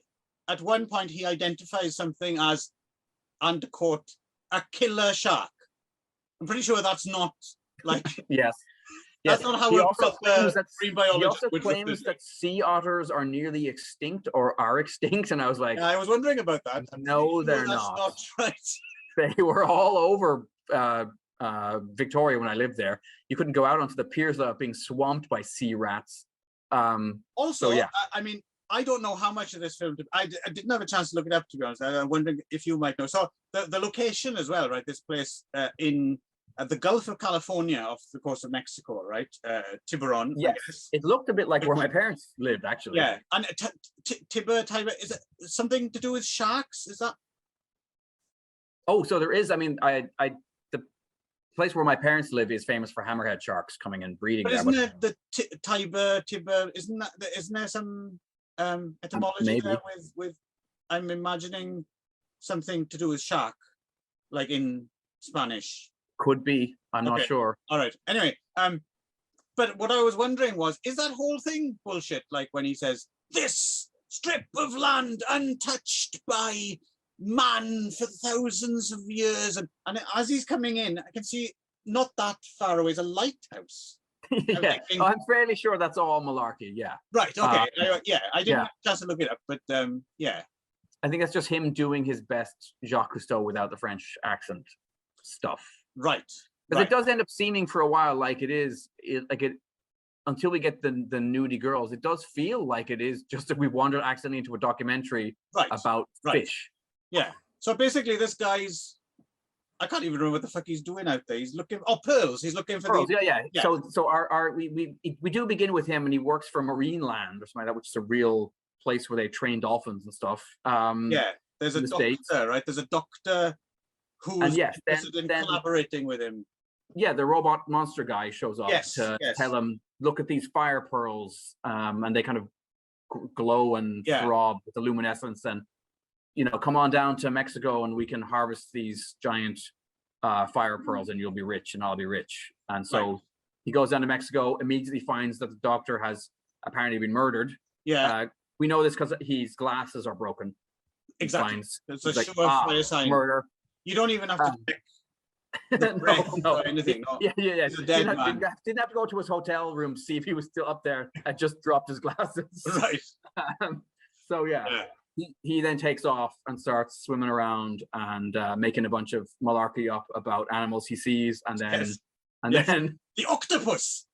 at one point he identifies something as, and quote, a killer shark. I'm pretty sure that's not like that's not how he also claims that sea otters are nearly extinct or are extinct, and I was like, I was wondering about that. No, they're not. Not right. They were all over Victoria when I lived there. You couldn't go out onto the piers without being swamped by sea rats. Also, I mean, I don't know how much of this film, I didn't have a chance to look it up, to be honest. I'm wondering if you might know. So the location as well, right? This place in the Gulf of California off the coast of Mexico, right? Tiburon. Yes, it looked a bit like where my parents lived, actually. Yeah, and Tiber, is it something to do with sharks? Is that? Oh, so there is. I mean, the place where my parents live is famous for hammerhead sharks coming and breeding. But isn't it the Tiber? Isn't there some etymology there with I'm imagining something to do with shark, like in Spanish. Could be. I'm not sure. All right. Anyway, but what I was wondering was, is that whole thing bullshit? Like when he says, this strip of land untouched by man for thousands of years, and as he's coming in, I can see not that far away is a lighthouse. I'm fairly sure that's all malarkey. Yeah. Right. Okay. I didn't have a chance to look it up, but yeah. I think that's just him doing his best Jacques Cousteau without the French accent stuff. Right. Because it does end up seeming for a while like it is, until we get the nudie girls, it does feel like it is just that we wandered accidentally into a documentary about fish. Yeah. So basically this guy's, I can't even remember what the fuck he's doing out there. He's looking, pearls. He's looking for pearls. the... Yeah. So we do begin with him, and he works for Marine Land or something like that, which is a real place where they train dolphins and stuff. There's a doctor, right? There's a doctor who's collaborating with him. Yeah, the robot monster guy shows up to tell him, look at these fire pearls, and they kind of glow and throb with the luminescence, and come on down to Mexico and we can harvest these giant fire pearls and you'll be rich and I'll be rich. And so he goes down to Mexico, immediately finds that the doctor has apparently been murdered. We know this because his glasses are broken. Exactly. It's a surefire sign. Murder. You don't even have to check the breath or anything. No. Yeah. Didn't have to go to his hotel room to see if he was still up there. I just dropped his glasses. Right. So he then takes off and starts swimming around and making a bunch of malarkey up about animals he sees, and then then the octopus.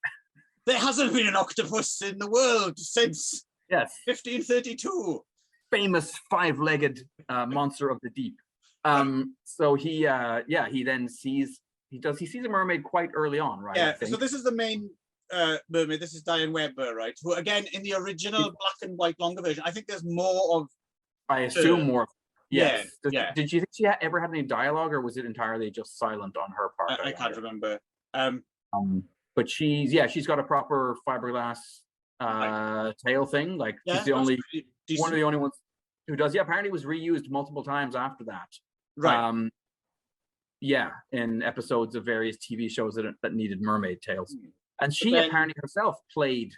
There hasn't been an octopus in the world since 1532. Famous 5-legged monster of the deep. So he then sees a mermaid quite early on, right? Yeah. So this is the main mermaid. This is Diane Webber, right? Who again in the original black and white longer version, I think there's more of. I assume more. Yes. Yeah. Did you think she ever had any dialogue, or was it entirely just silent on her part? I can't remember. But she's got a proper fiberglass tail thing. Like she's the only one of the only ones who does. Yeah, apparently it was reused multiple times after that. Right. In episodes of various TV shows that needed mermaid tails. And she apparently herself played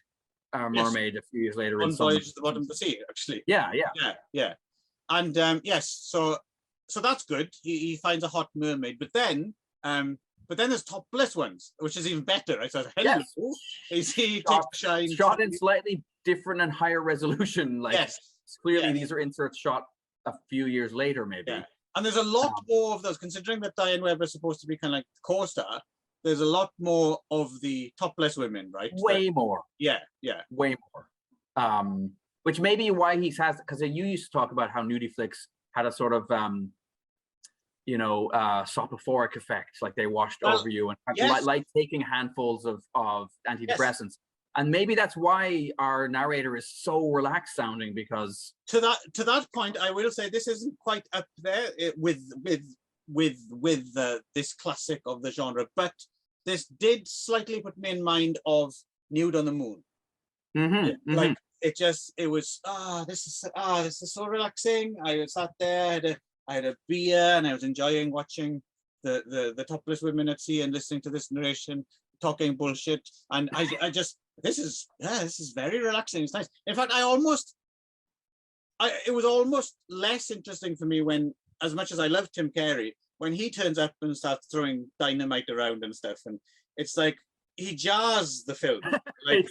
a mermaid a few years later on Voyage to the Bottom of the Sea, actually. Yeah. And so that's good. He finds a hot mermaid, but then there's topless ones, which is even better. I thought, hello, is he shot in slightly different and higher resolution? Like clearly these are inserts shot a few years later, maybe. Yeah. And there's a lot more of those, considering that Diane Webber is supposed to be kind of like the co-star. There's a lot more of the topless women, right? Way more. Yeah. Way more. Which may be why he has, because you used to talk about how nudie flicks had a sort of, soporific effect, like they washed over you, and like taking handfuls of antidepressants. And maybe that's why our narrator is so relaxed sounding, because to that point, I will say this isn't quite up there with this classic of the genre, but this did slightly put me in mind of Nude on the Moon. Like it was this is so relaxing. I sat there, I had a beer, and I was enjoying watching the topless women at sea and listening to this narration talking bullshit, and I just this is very relaxing. It's nice. In fact, it was almost less interesting for me when, as much as I love Tim Carey, when he turns up and starts throwing dynamite around and stuff, and it's like he jars the film. Like,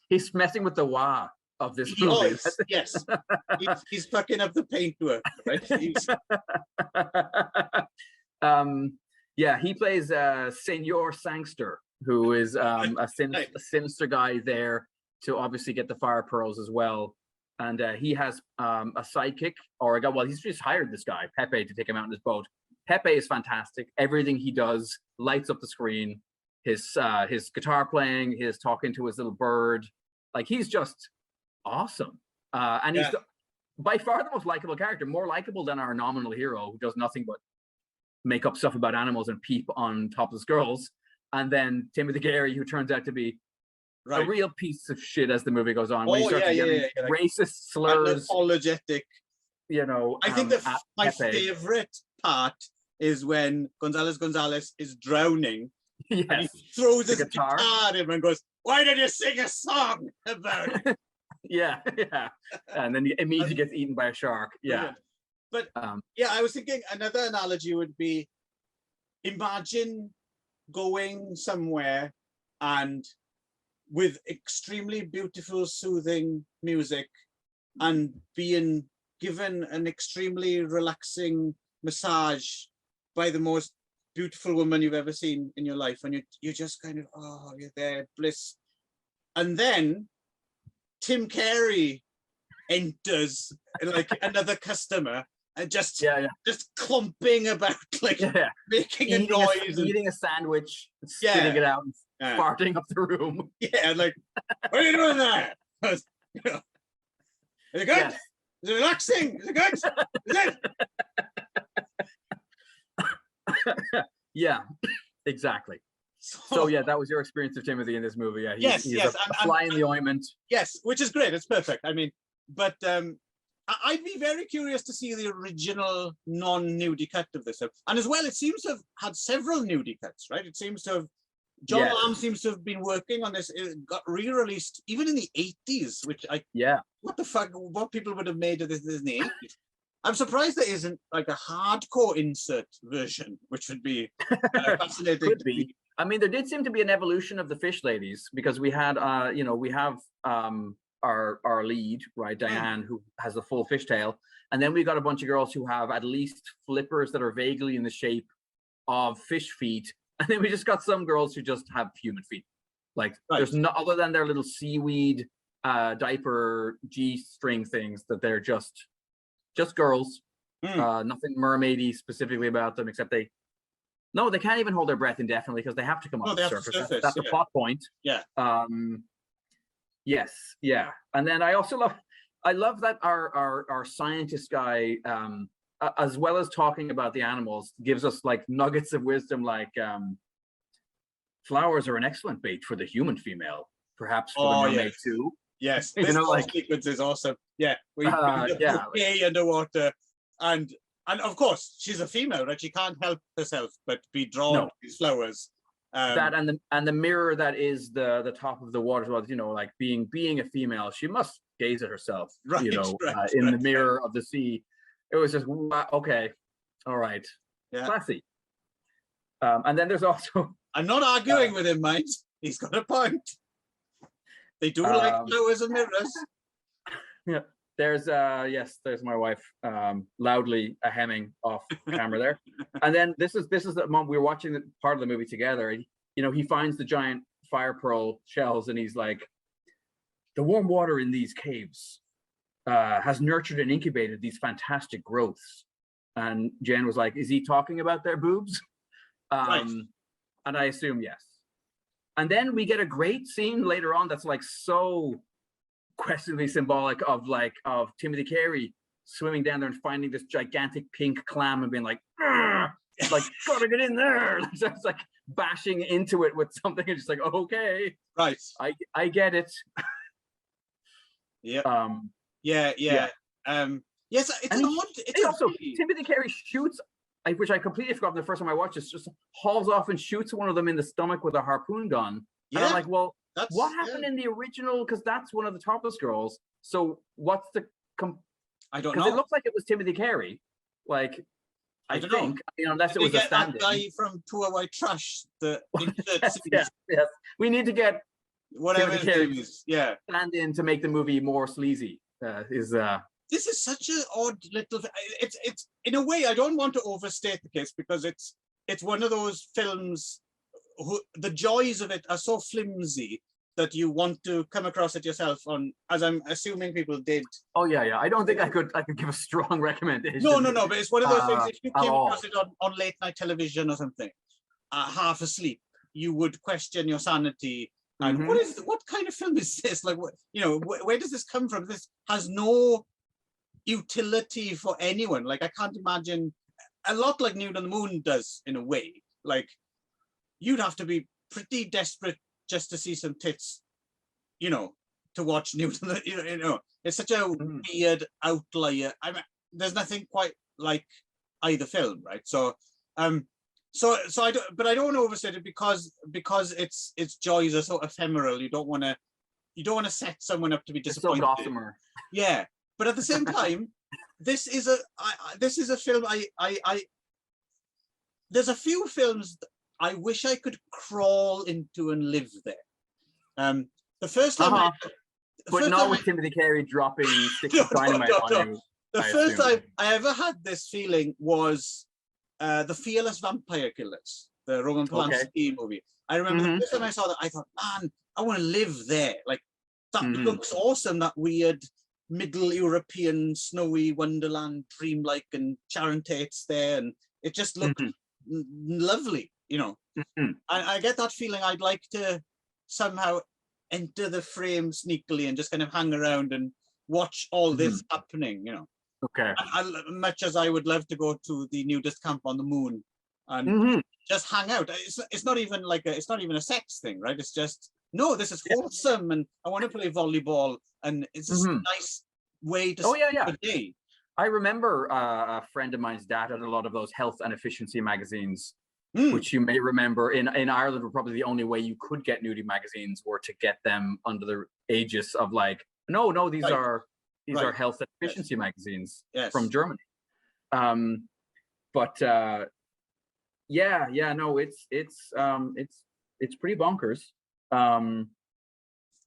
he's messing with the wah of this movie. He's fucking up the paintwork, right? He plays Senor Sangster, who is a sinister guy there to obviously get the fire pearls as well. And he has a sidekick, he's just hired this guy, Pepe, to take him out in his boat. Pepe is fantastic. Everything he does lights up the screen. His guitar playing, his talking to his little bird, like he's just awesome. And he's by far the most likable character, more likable than our nominal hero, who does nothing but make up stuff about animals and peep on topless girls. And then Timothy Carey, who turns out to be a real piece of shit as the movie goes on. When he starts yelling racist slurs, apologetic. I think my favorite part is when Gonzalez is drowning. And he throws his guitar at him and goes, "Why did you sing a song about it?" And then he immediately gets eaten by a shark. But I was thinking another analogy would be, imagine going somewhere and with extremely beautiful, soothing music and being given an extremely relaxing massage by the most beautiful woman you've ever seen in your life, and you're just kind of, oh, you're there, bliss. And then Tim Carey enters like another customer and just clumping about, like making a noise, eating a sandwich, spitting it out, and farting up the room. Yeah, like, what are you doing there? You know, is it good? Yes. Is it relaxing? Is it good? Is it? Yeah, exactly. So yeah, that was your experience of Timothy in this movie. Yeah, he's a fly in the ointment. Yes, which is great. It's perfect. I mean, but I'd be very curious to see the original non-nudie cut of this. And as well, it seems to have had several nudie cuts, right? It seems to have, John Lamb seems to have been working on this. It got re-released even in the 80s, which what the fuck, what people would have made of this in the 80s? I'm surprised there isn't like a hardcore insert version, which would be fascinating. Could be. I mean, there did seem to be an evolution of the fish ladies, because we had, you know, we have our lead, right, Diane, who has the full fishtail, and then we got a bunch of girls who have at least flippers that are vaguely in the shape of fish feet, and then we just got some girls who just have human feet. Like, there's no, other than their little seaweed diaper G-string things, that they're just girls. Nothing mermaidy specifically about them, except they can't even hold their breath indefinitely because they have to come up the surface. That's the plot point. Yeah. Yes. Yeah. And then I also love that our scientist guy, as well as talking about the animals, gives us like nuggets of wisdom, like flowers are an excellent bait for the human female, perhaps for the mermaid too. Yes, this whole sequence is awesome. Yeah, we underwater, and of course she's a female, right? She can't help herself but be drawn to these flowers. That and the mirror that is the top of the water as well. You know, like being a female, she must gaze at herself. Right, you know, in the mirror of the sea. It was just okay, all right, classy. And then there's also. I'm not arguing with him, mate. He's got a point. They do like flowers and mirrors. Yeah, there's my wife loudly hemming off camera there. And then this is the moment we were watching the part of the movie together. And, you know, he finds the giant fire pearl shells and he's like, the warm water in these caves has nurtured and incubated these fantastic growths. And Jen was like, is he talking about their boobs? And I assume yes. And then we get a great scene later on that's like so questionably symbolic of Timothy Carey swimming down there and finding this gigantic pink clam and being like, like, gotta get in there. So it's like bashing into it with something and just like, okay, right, I get it. Yeah. Yes, it's also Timothy Carey shoots, which I completely forgot the first time I watched this, just hauls off and shoots one of them in the stomach with a harpoon gun. Yeah. And I'm like, well, what happened in the original? Because that's one of the topless girls. So what's the? I don't know. Because it looks like it was Timothy Carey. Like, I think, you know, unless it was a stand-in. That guy from Poor White Trash. Yes. We need to get whatever his name is. Yeah, stand-in to make the movie more sleazy. This is such an odd little. It's in a way, I don't want to overstate the case because it's one of those films the joys of it are so flimsy that you want to come across it yourself on, as I'm assuming people did. Oh yeah. I don't think I could give a strong recommendation. No, but it's one of those things, if you came across it on late night television or something, half asleep, you would question your sanity. And what kind of film is this? Like, what, you know, where does this come from? This has no utility for anyone. Like, I can't imagine, a lot like Nude on the Moon does in a way. Like, you'd have to be pretty desperate just to see some tits, you know, to watch Nude on the, you know, it's such a weird outlier. I mean, there's nothing quite like either film, right? So so I don't, but I don't want to overstate it because its joys are so ephemeral. You don't want to set someone up to be disappointed. It's so gossamer. Yeah, but at the same time, this is a film. There's a few films I wish I could crawl into and live there. The first time, but not with Timothy Carey dropping sticks of dynamite on you. The first time I ever had this feeling was the Fearless Vampire Killers, the Roman Polanski movie. I remember the first time I saw that, I thought, man, I want to live there. Like, that looks awesome, that weird Middle European snowy wonderland, dreamlike, and Sharon Tate's there, and it just looked lovely, you know. I get that feeling I'd like to somehow enter the frame sneakily and just kind of hang around and watch all this happening, you know. Okay. Much as I would love to go to the nudist camp on the moon and just hang out. It's not even like it's not even a sex thing, right? It's just, no, this is wholesome, and I want to play volleyball, and it's just a nice way to spend the day. I remember a friend of mine's dad had a lot of those health and efficiency magazines, which you may remember in Ireland were probably the only way you could get nudie magazines, were to get them under the aegis of like, no, these are health and efficiency magazines from Germany. But no, it's pretty bonkers.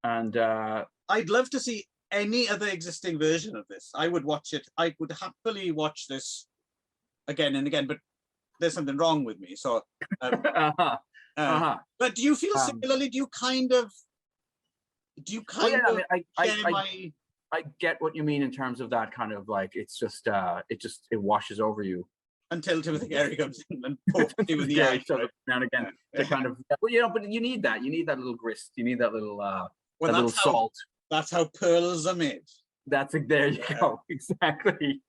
And I'd love to see any other existing version of this. I would watch it. I would happily watch this again and again, but there's something wrong with me. So, but do you feel similarly? Do you kind of I get what you mean in terms of that kind of like, it's just it washes over you until Timothy Carey comes in and pokes you in the eye now and again to kind of, well, you know, but you need that little grist, you need that little little salt. That's how pearls are made. There you go, exactly.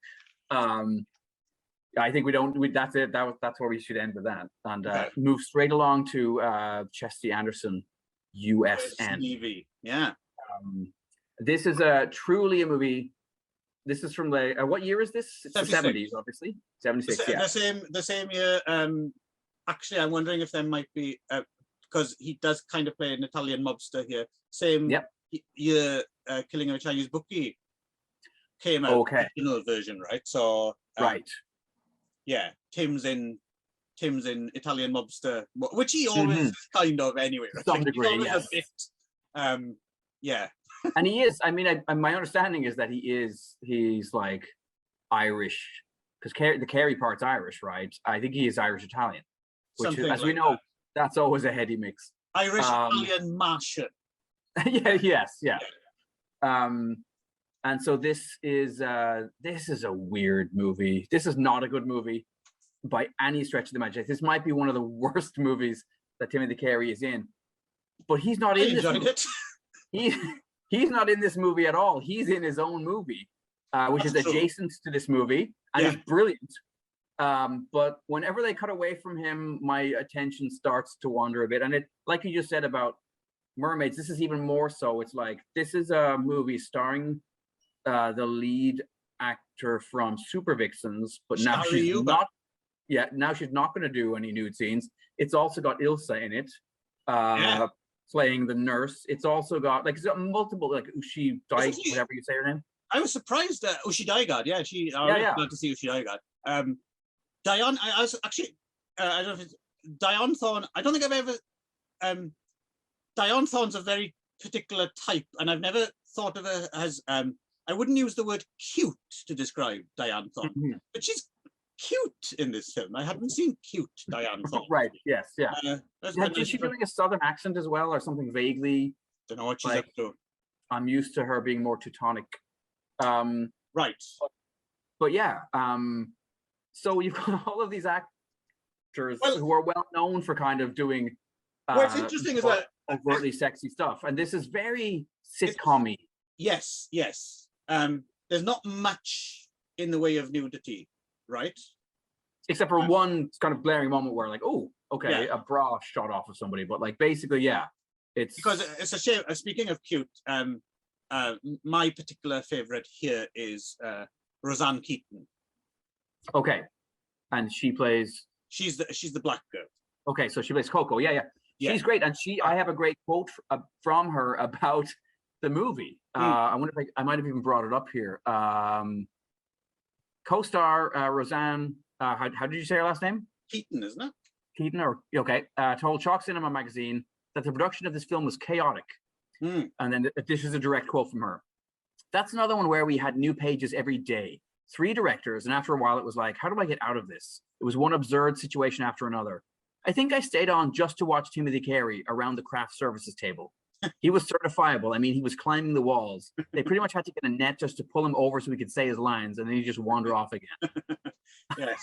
I think that's it. That's where we should end with that, and move straight along to Chesty Anderson, USN. Yeah. This is truly a movie. This is from the what year is this? It's the 70s, obviously. 76. The same year. Actually, I'm wondering if there might be because he does kind of play an Italian mobster here. Same year, Killing of a Chinese Bookie came out. Okay. Original version, right? So right. Yeah, Tim's in Italian mobster, which he always is kind of anyway. Right? Some degree, yes. Yeah. And he is. I mean, my understanding is that he's like Irish, because the Carey part's Irish, right? I think he is Irish Italian, which, as we know, that's always a heady mix. Irish Italian Martian. Yeah. And so this is a weird movie. This is not a good movie by any stretch of the imagination. This might be one of the worst movies that Timothy Carey is in, but he's not in this movie. He's not in this movie at all. He's in his own movie, which is adjacent to this movie, and is brilliant. But whenever they cut away from him, my attention starts to wander a bit. And it, like you just said about Mermaids, this is even more so. It's like, this is a movie starring the lead actor from Super Vixens, but now she's not. Yeah, now she's not going to do any nude scenes. It's also got Ilsa in it, playing the nurse. It's also got it's got multiple, like Ushi Dai, whatever you say her name. I was surprised that Ushi Daigad. Yeah, I was glad to see Ushi Daigad. Dion, I was actually, I don't know if it's Dion Thorne. I don't think I've ever. Dion Thorne's a very particular type, and I've never thought of her as. I wouldn't use the word cute to describe Diane Thorne, but she's cute in this film. I haven't seen cute Diane Thorne. Right. Yes. Yeah. Is she doing a southern accent as well, or something vaguely? Don't know what she's up to. I'm used to her being more Teutonic. Right. But yeah. So you've got all of these actors who are well known for kind of doing. What's interesting is that overtly sexy stuff, and this is very sitcom-y. Yes. There's not much in the way of nudity, right? Except for one kind of glaring moment where, like, oh, okay, a bra shot off of somebody, but like basically, it's because it's a shame. Speaking of cute, my particular favorite here is Roseanne Keaton. Okay, and she plays. She's the black girl. Okay, so she plays Coco. Yeah. She's great, and I have a great quote from her about the movie. I wonder if I might have even brought it up here. Co-star Roseanne, how did you say her last name? Keaton, isn't it? Keaton, told Chalk Cinema magazine that the production of this film was chaotic. And then this is a direct quote from her. That's another one where we had new pages every day. 3 directors, and after a while it was like, how do I get out of this? It was one absurd situation after another. I think I stayed on just to watch Timothy Carey around the craft services table. He was certifiable. I mean, he was climbing the walls. They pretty much had to get a net just to pull him over so he could say his lines, and then he'd just wander off again. Yes.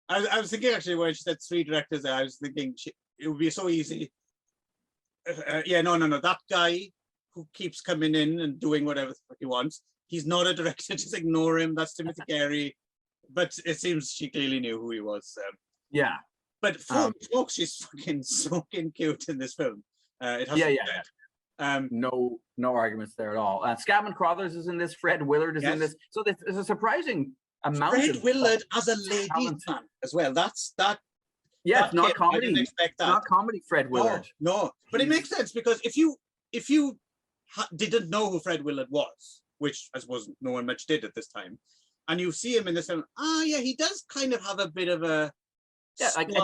I was thinking, actually, when she said 3 directors, I was thinking it would be so easy. No. That guy who keeps coming in and doing whatever he wants, he's not a director. Just ignore him. That's Timothy Carey. But it seems she clearly knew who he was. Yeah. But folks, she's fucking so cute in this film. It has no arguments there at all. Scatman Crothers is in this. Fred Willard is in this. So there's a surprising amount. Fred Willard as a ladies' man as well. That's that. Yeah, it's not comedy. I didn't expect that. It's not comedy. Fred Willard. No, but it makes sense because if you didn't know who Fred Willard was, which I suppose no one much did at this time, and you see him in this film, he does kind of have a bit of a like at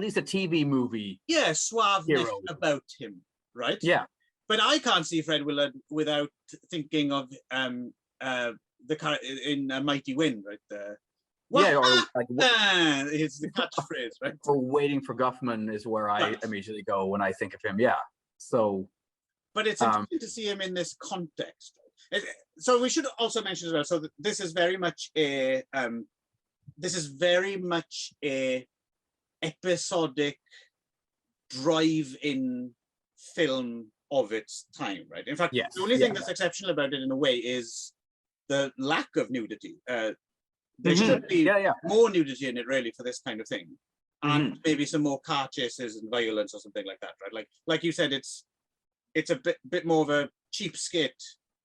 least a TV movie. Yeah, suaveness about him, right? Yeah. But I can't see Fred Willard without thinking of the character in Mighty Wind, right there. Or like it's the catchphrase, right? Or Waiting for Guffman is where I immediately go when I think of him. Yeah. So. But it's interesting to see him in this context. So we should also mention as well. So this is very much a episodic drive-in film of its time, right? In fact, the only thing that's exceptional about it in a way is the lack of nudity. There should be more nudity in it, really, for this kind of thing, and maybe some more car chases and violence or something like that, right? Like you said, it's a bit more of a cheapskate,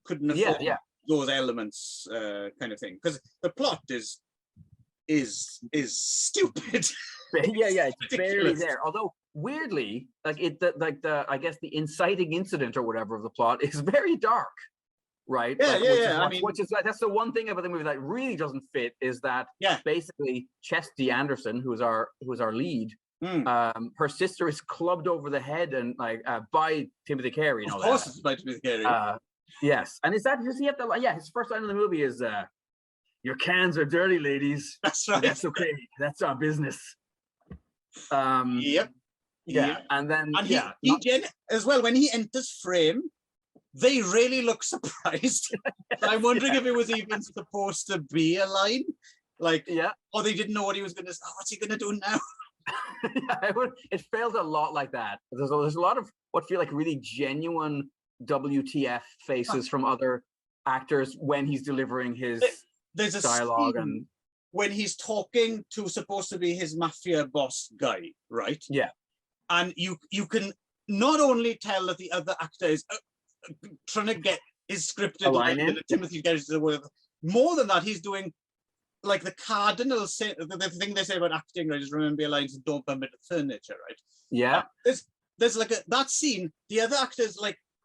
couldn't afford those elements, kind of thing, because the plot is stupid. It's barely there. Although weirdly, I guess the inciting incident or whatever of the plot is very dark. Right. Which is that's the one thing about the movie that really doesn't fit is that basically Chesty Anderson, who's our lead, her sister is clubbed over the head and by Timothy Carey. Of course, it's by Timothy Carey. Yes, and does he have the his first line in the movie is "Your cans are dirty, ladies." That's right. That's okay. That's our business. Yep. And then he as well when he enters frame. They really look surprised. I'm wondering if it was even supposed to be a line, or they didn't know what he was going to say. Oh, what's he going to do now? It felt a lot like that. There's a lot of what feel like really genuine WTF faces from other actors when he's delivering his dialogue and when he's talking to supposed to be his mafia boss guy, right? Yeah, and you can not only tell that the other actor is trying to get his scripted line in Timothy Carey. More than that, he's doing like the cardinal the thing they say about acting, right? Is remember your lines and don't bump into furniture, right? Yeah. There's like that scene. The other actors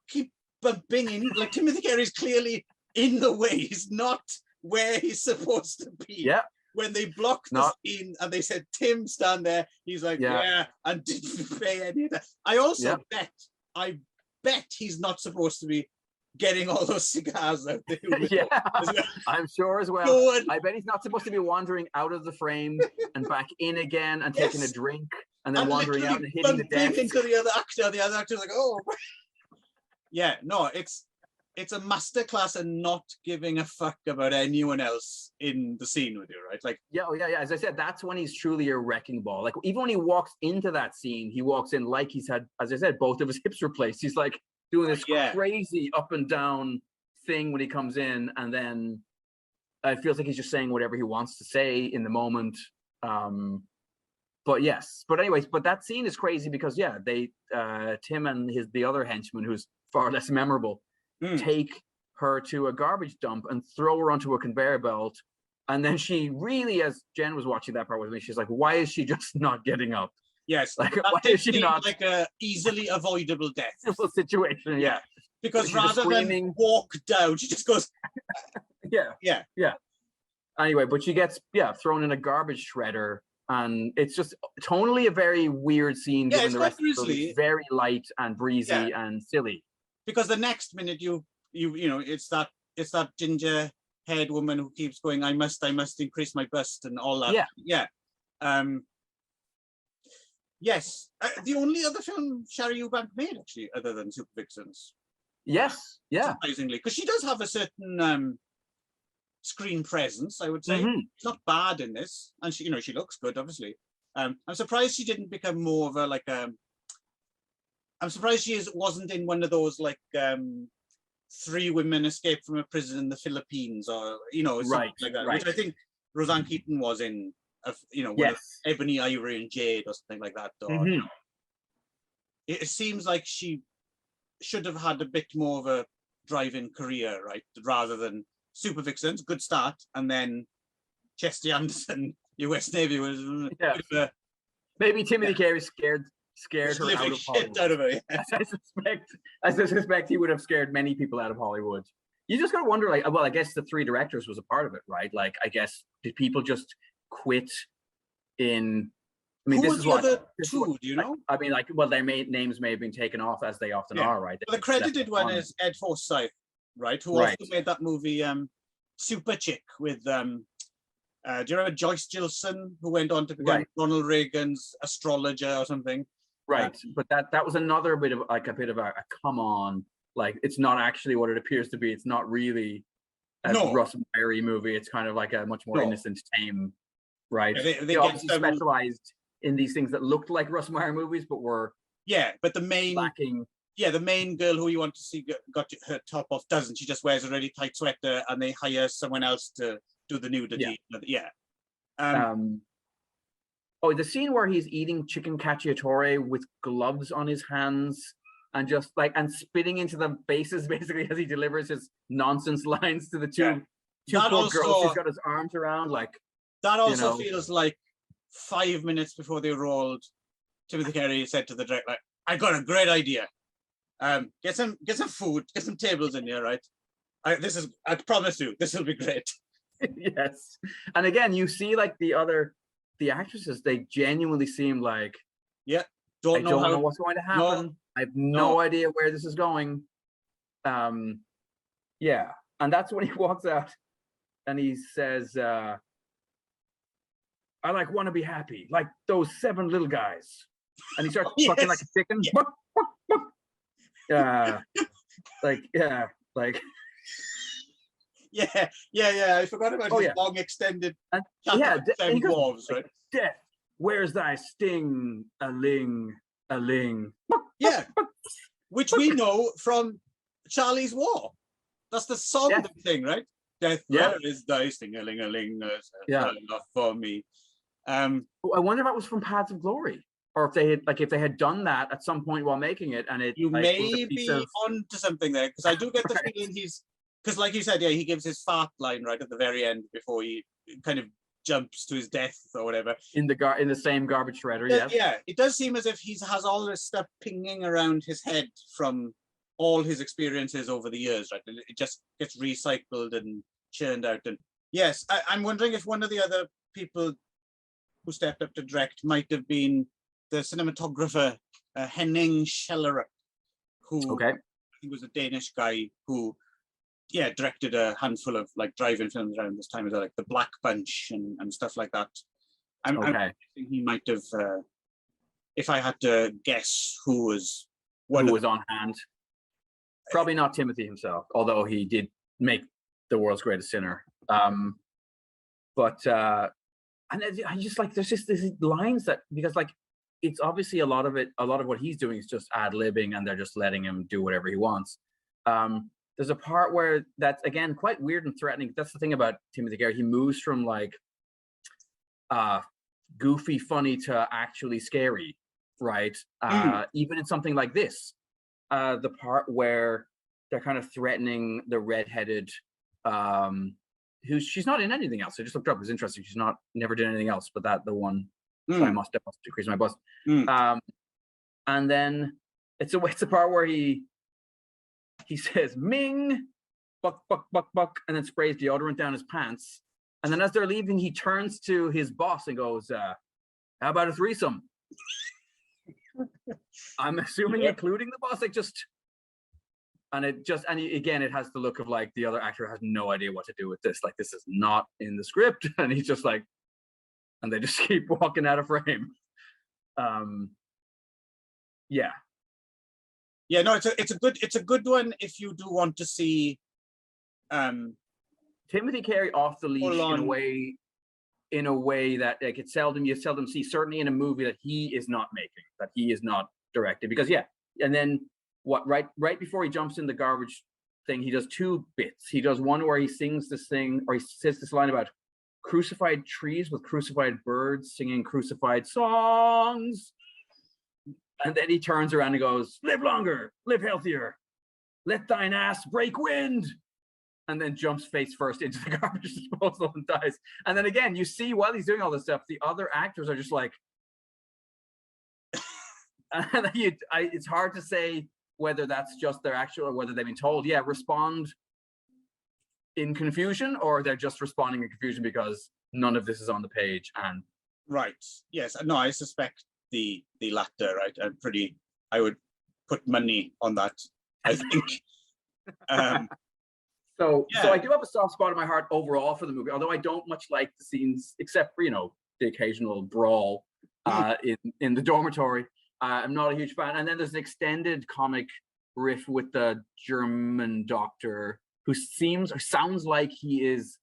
keep bumping in. Like Timothy Carey's clearly in the way. He's not where he's supposed to be. Yeah. When they blocked the scene and they said, "Tim, stand there," he's like, and didn't pay any of that. I also bet he's not supposed to be getting all those cigars out there. I'm sure as well. I bet he's not supposed to be wandering out of the frame and back in again and taking a drink and then wandering out and hitting the desk. Into the other actor. The other actor's like, oh. It's a masterclass in not giving a fuck about anyone else in the scene with you, right? As I said, that's when he's truly a wrecking ball. Like even when he walks into that scene, he walks in like he's had, as I said, both of his hips replaced. He's like doing this crazy up and down thing when he comes in, and then it feels like he's just saying whatever he wants to say in the moment. But that scene is crazy because they Tim and the other henchman, who's far less memorable, take her to a garbage dump and throw her onto a conveyor belt, and then she really, as Jen was watching that part with me, she's like, why is she just not getting up? Yes, why is she not like a easily avoidable death situation? Because rather than walk down, she just goes anyway, but she gets thrown in a garbage shredder, and it's just tonally a very weird scene given the rest of the movie. Very light and breezy and silly. Because the next minute you it's that ginger head woman who keeps going, I must increase my bust and all that. Yeah. Yes. The only other film Shari Eubank made, actually, other than Super Vixens. Yes. Yeah. Surprisingly, because she does have a certain screen presence, I would say. She's not bad in this, and she, she looks good, obviously. I'm surprised she didn't become more of a I'm surprised she wasn't in one of those like 3 women escape from a prison in the Philippines, or something like that, which I think Roseanne Keaton was in. One of Ebony, Ivory, and Jade, or something like that. Or, it seems like she should have had a bit more of a drive-in career, right? Rather than Super Vixens, good start, and then Chesty Anderson, US Navy was maybe Timothy Carey scared her out of Hollywood. Out of her, I suspect he would have scared many people out of Hollywood. You just gotta wonder, like, well, I guess the 3 directors was a part of it, right? Like, I guess, did people just quit in? I mean, who this is the what. Other two, do you know? I mean, like, well, their names may have been taken off, as they often are, right? Well, the credited one is Ed Forsyth, right? Who also made that movie Super Chick with do you remember Joyce Gilson, who went on to become Ronald Reagan's astrologer or something? Right, but that was another bit of a come on, like, it's not actually what it appears to be. It's not really a Russ Meyer movie. It's kind of like a much more innocent, tame, right? They obviously specialized in these things that looked like Russ Meyer movies, but were but the main lacking. Yeah, the main girl who you want to see got her top off doesn't. She just wears a really tight sweater, and they hire someone else to do the nudity. Oh, the scene where he's eating chicken cacciatore with gloves on his hands and just like spitting into the faces basically as he delivers his nonsense lines to the two poor girls he's got his arms around, like that also feels like 5 minutes before they rolled. Timothy Carey said to the director, like, I got a great idea. Get some food, get some tables in here, right? I promise you, this will be great. Yes. And again, you see like the actresses, they genuinely seem like don't know what's going to happen. I have no idea where this is going. And that's when he walks out and he says, I want to be happy, like those 7 little guys. And he starts fucking like a chicken. I forgot about his long extended dwarves, right? Death, where's thy sting, a ling. Which we know from Charlie's War. That's the song thing, right? Death, where is thy sting, a ling, enough for me. I wonder if that was from Paths of Glory, or if they had done that at some point while making it, and you may be onto something there, because I do get the feeling because like you said, he gives his fart line right at the very end before he kind of jumps to his death or whatever in the same garbage shredder. It does seem as if he has all this stuff pinging around his head from all his experiences over the years, right? It just gets recycled and churned out. And yes, I'm wondering if one of the other people who stepped up to direct might have been the cinematographer Henning Schellerup, who I think was a Danish guy who directed a handful of like drive-in films around this time as well, like The Black Bunch and stuff like that. I think he might have, if I had to guess who was on hand. Probably not Timothy himself, although he did make The World's Greatest Sinner. And I just like, there's just these lines that, because like, it's obviously a lot of what he's doing is just ad-libbing, and they're just letting him do whatever he wants. There's a part where that's, again, quite weird and threatening. That's the thing about Timothy Carey. He moves from like goofy, funny to actually scary, right? Even in something like this. The part where they're kind of threatening the redheaded, she's not in anything else. I just looked up. It was interesting. She's never did anything else, but the one. So I must decrease my bust. And then it's a part where he says Ming, buck, buck, buck, buck, and then sprays deodorant down his pants. And then as they're leaving, he turns to his boss and goes, how about a threesome? I'm assuming including the boss, like just And again, it has the look of like the other actor has no idea what to do with this. Like, this is not in the script. And he's just like, and they just keep walking out of frame. Yeah. Yeah, no, it's a good one if you do want to see Timothy Carey off the leash in a way that like you seldom see, certainly in a movie that he is not making, that he is not directed. Because and then right before he jumps in the garbage thing, he does two bits. He does one where he sings this thing, or he says this line about crucified trees with crucified birds singing crucified songs. And then he turns around and goes, live longer, live healthier, let thine ass break wind. And then jumps face first into the garbage disposal and dies. And then again, you see while he's doing all this stuff, the other actors are just like, it's hard to say whether that's just their actual, or whether they've been told, respond in confusion, or they're just responding in confusion because none of this is on the page. And right, yes, no, I suspect the latter, right? I would put money on that, I think. So I do have a soft spot in my heart overall for the movie, although I don't much like the scenes, except for, the occasional brawl in the dormitory. I'm not a huge fan. And then there's an extended comic riff with the German doctor who sounds like he is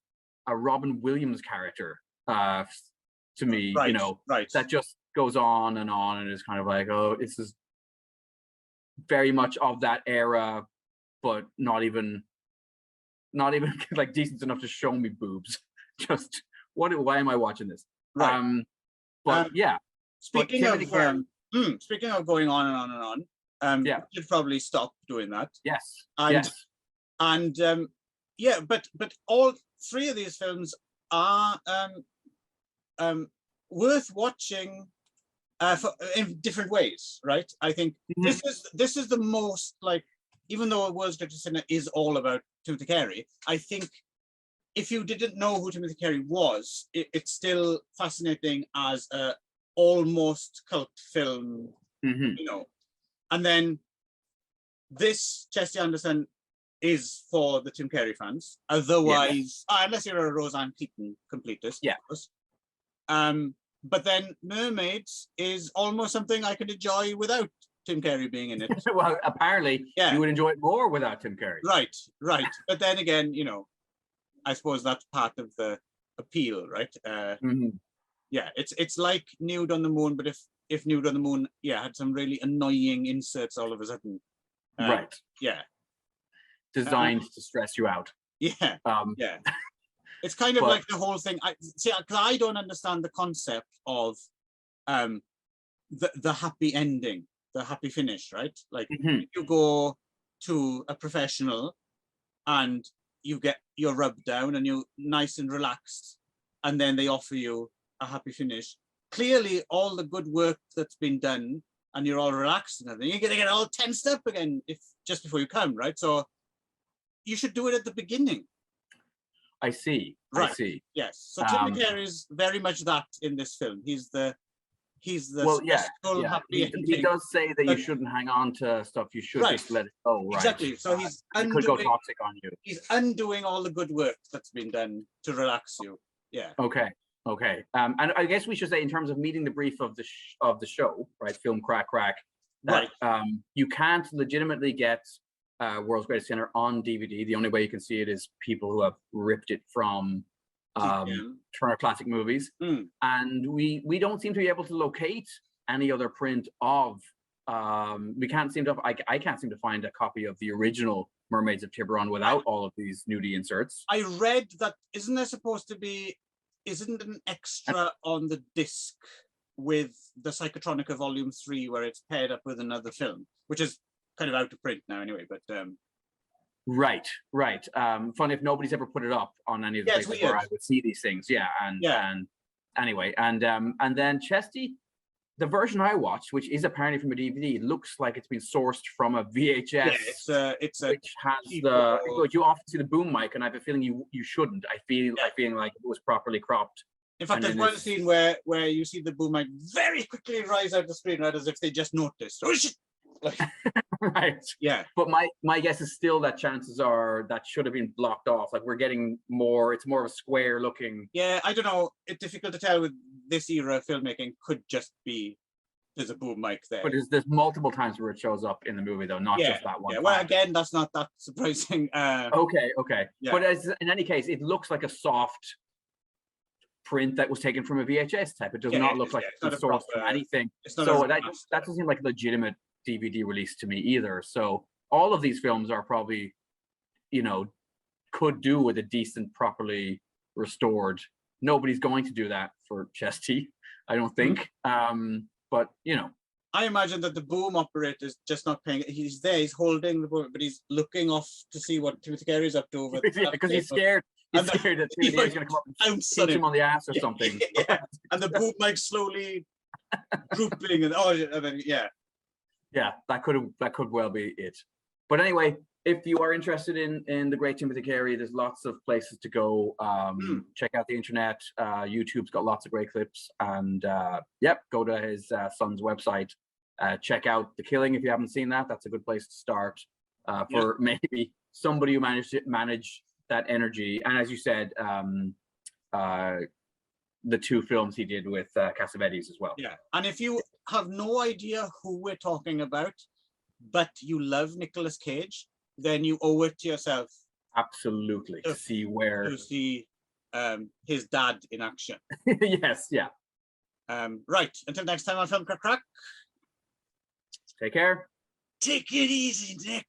a Robin Williams character to me, right. That just goes on and is kind of like, oh, this is very much of that era, but not even like decent enough to show me boobs. Just why am I watching this? Right. Speaking of going on and on and on, you should probably stop doing that. Yes. But all three of these films are worth watching in different ways, right? I think this is the most, like, even though World's Greatest Sinner is all about Timothy Carey, I think if you didn't know who Timothy Carey was, it's still fascinating as a almost cult film, And then this Chesty Anderson is for the Tim Carey fans. Otherwise, unless you're a Roseanne Keaton completist, of course. But then Mermaids is almost something I could enjoy without Tim Carey being in it. Well, apparently you would enjoy it more without Tim Carey. Right. But then again, I suppose that's part of the appeal, right? It's like Nude on the Moon, but if Nude on the Moon, had some really annoying inserts all of a sudden. Right. Yeah. Designed to stress you out. Yeah. It's kind of like the whole thing. Because I don't understand the concept of the happy ending, the happy finish, right? Like you go to a professional and you get your rub down and you're nice and relaxed, and then they offer you a happy finish. Clearly all the good work that's been done and you're all relaxed and everything, you're gonna get all tensed up again just before you come, right? So you should do it at the beginning. I see. Right. I see. Yes. So Timothy Carey is very much that in this film. He's the happy ending. He does say that you shouldn't hang on to stuff. You should just let it go. Right. Exactly. So it could go toxic on you. He's undoing all the good work that's been done to relax you. Yeah. Okay. And I guess we should say, in terms of meeting the brief of the show, right? Film Crack, that, you can't legitimately get World's Greatest Sinner on DVD. The only way you can see it is people who have ripped it from Turner Classic Movies, and we don't seem to be able to locate any other print of. We can't seem to. I can't seem to find a copy of the original Mermaids of Tiburon without all of these nudie inserts. I read that isn't an extra on the disc with the Psychotronica Volume 3 where it's paired up with another film, which is kind of out of print now anyway, but Right. Fun if nobody's ever put it up on any of the places where I would see these things. And anyway, and then Chesty, the version I watched, which is apparently from a DVD, looks like it's been sourced from a VHS. Yeah, it's a which has you often see the boom mic, and I have a feeling you shouldn't. I feel like it was properly cropped. In fact, there's one scene where you see the boom mic very quickly rise out of the screen, right, as if they just noticed. Oh shit! Like, right. Yeah. But my guess is still that chances are that should have been blocked off. Like we're getting more, it's more of a square looking. Yeah, I don't know. It's difficult to tell with this era of filmmaking. Could just be there's a boom mic there. But there's multiple times where it shows up in the movie though, not just that one. Yeah, time. well, again, that's not that surprising. Okay. Yeah. But in any case, it looks like a soft print that was taken from a VHS tape. It does not look like it's sourced from anything. So that doesn't seem like a legitimate DVD release to me either. So all of these films are probably, you know, could do with a decent, properly restored. Nobody's going to do that for Chesty, I don't think. But you know, I imagine that the boom operator is just not paying. He's there, he's holding the boom, but he's looking off to see what Timothy Carey's up to over. Because he's scared. He's scared that Timothy Carey's going to come up and punch him on the ass or something. Yeah. And the boom mic slowly drooping, and yeah, that could well be it. But anyway, if you are interested in the great Timothy Carey, there's lots of places to go. Check out the internet. YouTube's got lots of great clips, and go to his son's website. Check out The Killing if you haven't seen that. That's a good place to start for maybe somebody who managed to manage that energy. And as you said, the two films he did with Cassavetes as well. Yeah, and if you have no idea who we're talking about, but you love Nicolas Cage, then you owe it to yourself. Absolutely. To see his dad in action. Yes, yeah. Right, until next time on Film Crack Crack. Take care. Take it easy, Nick.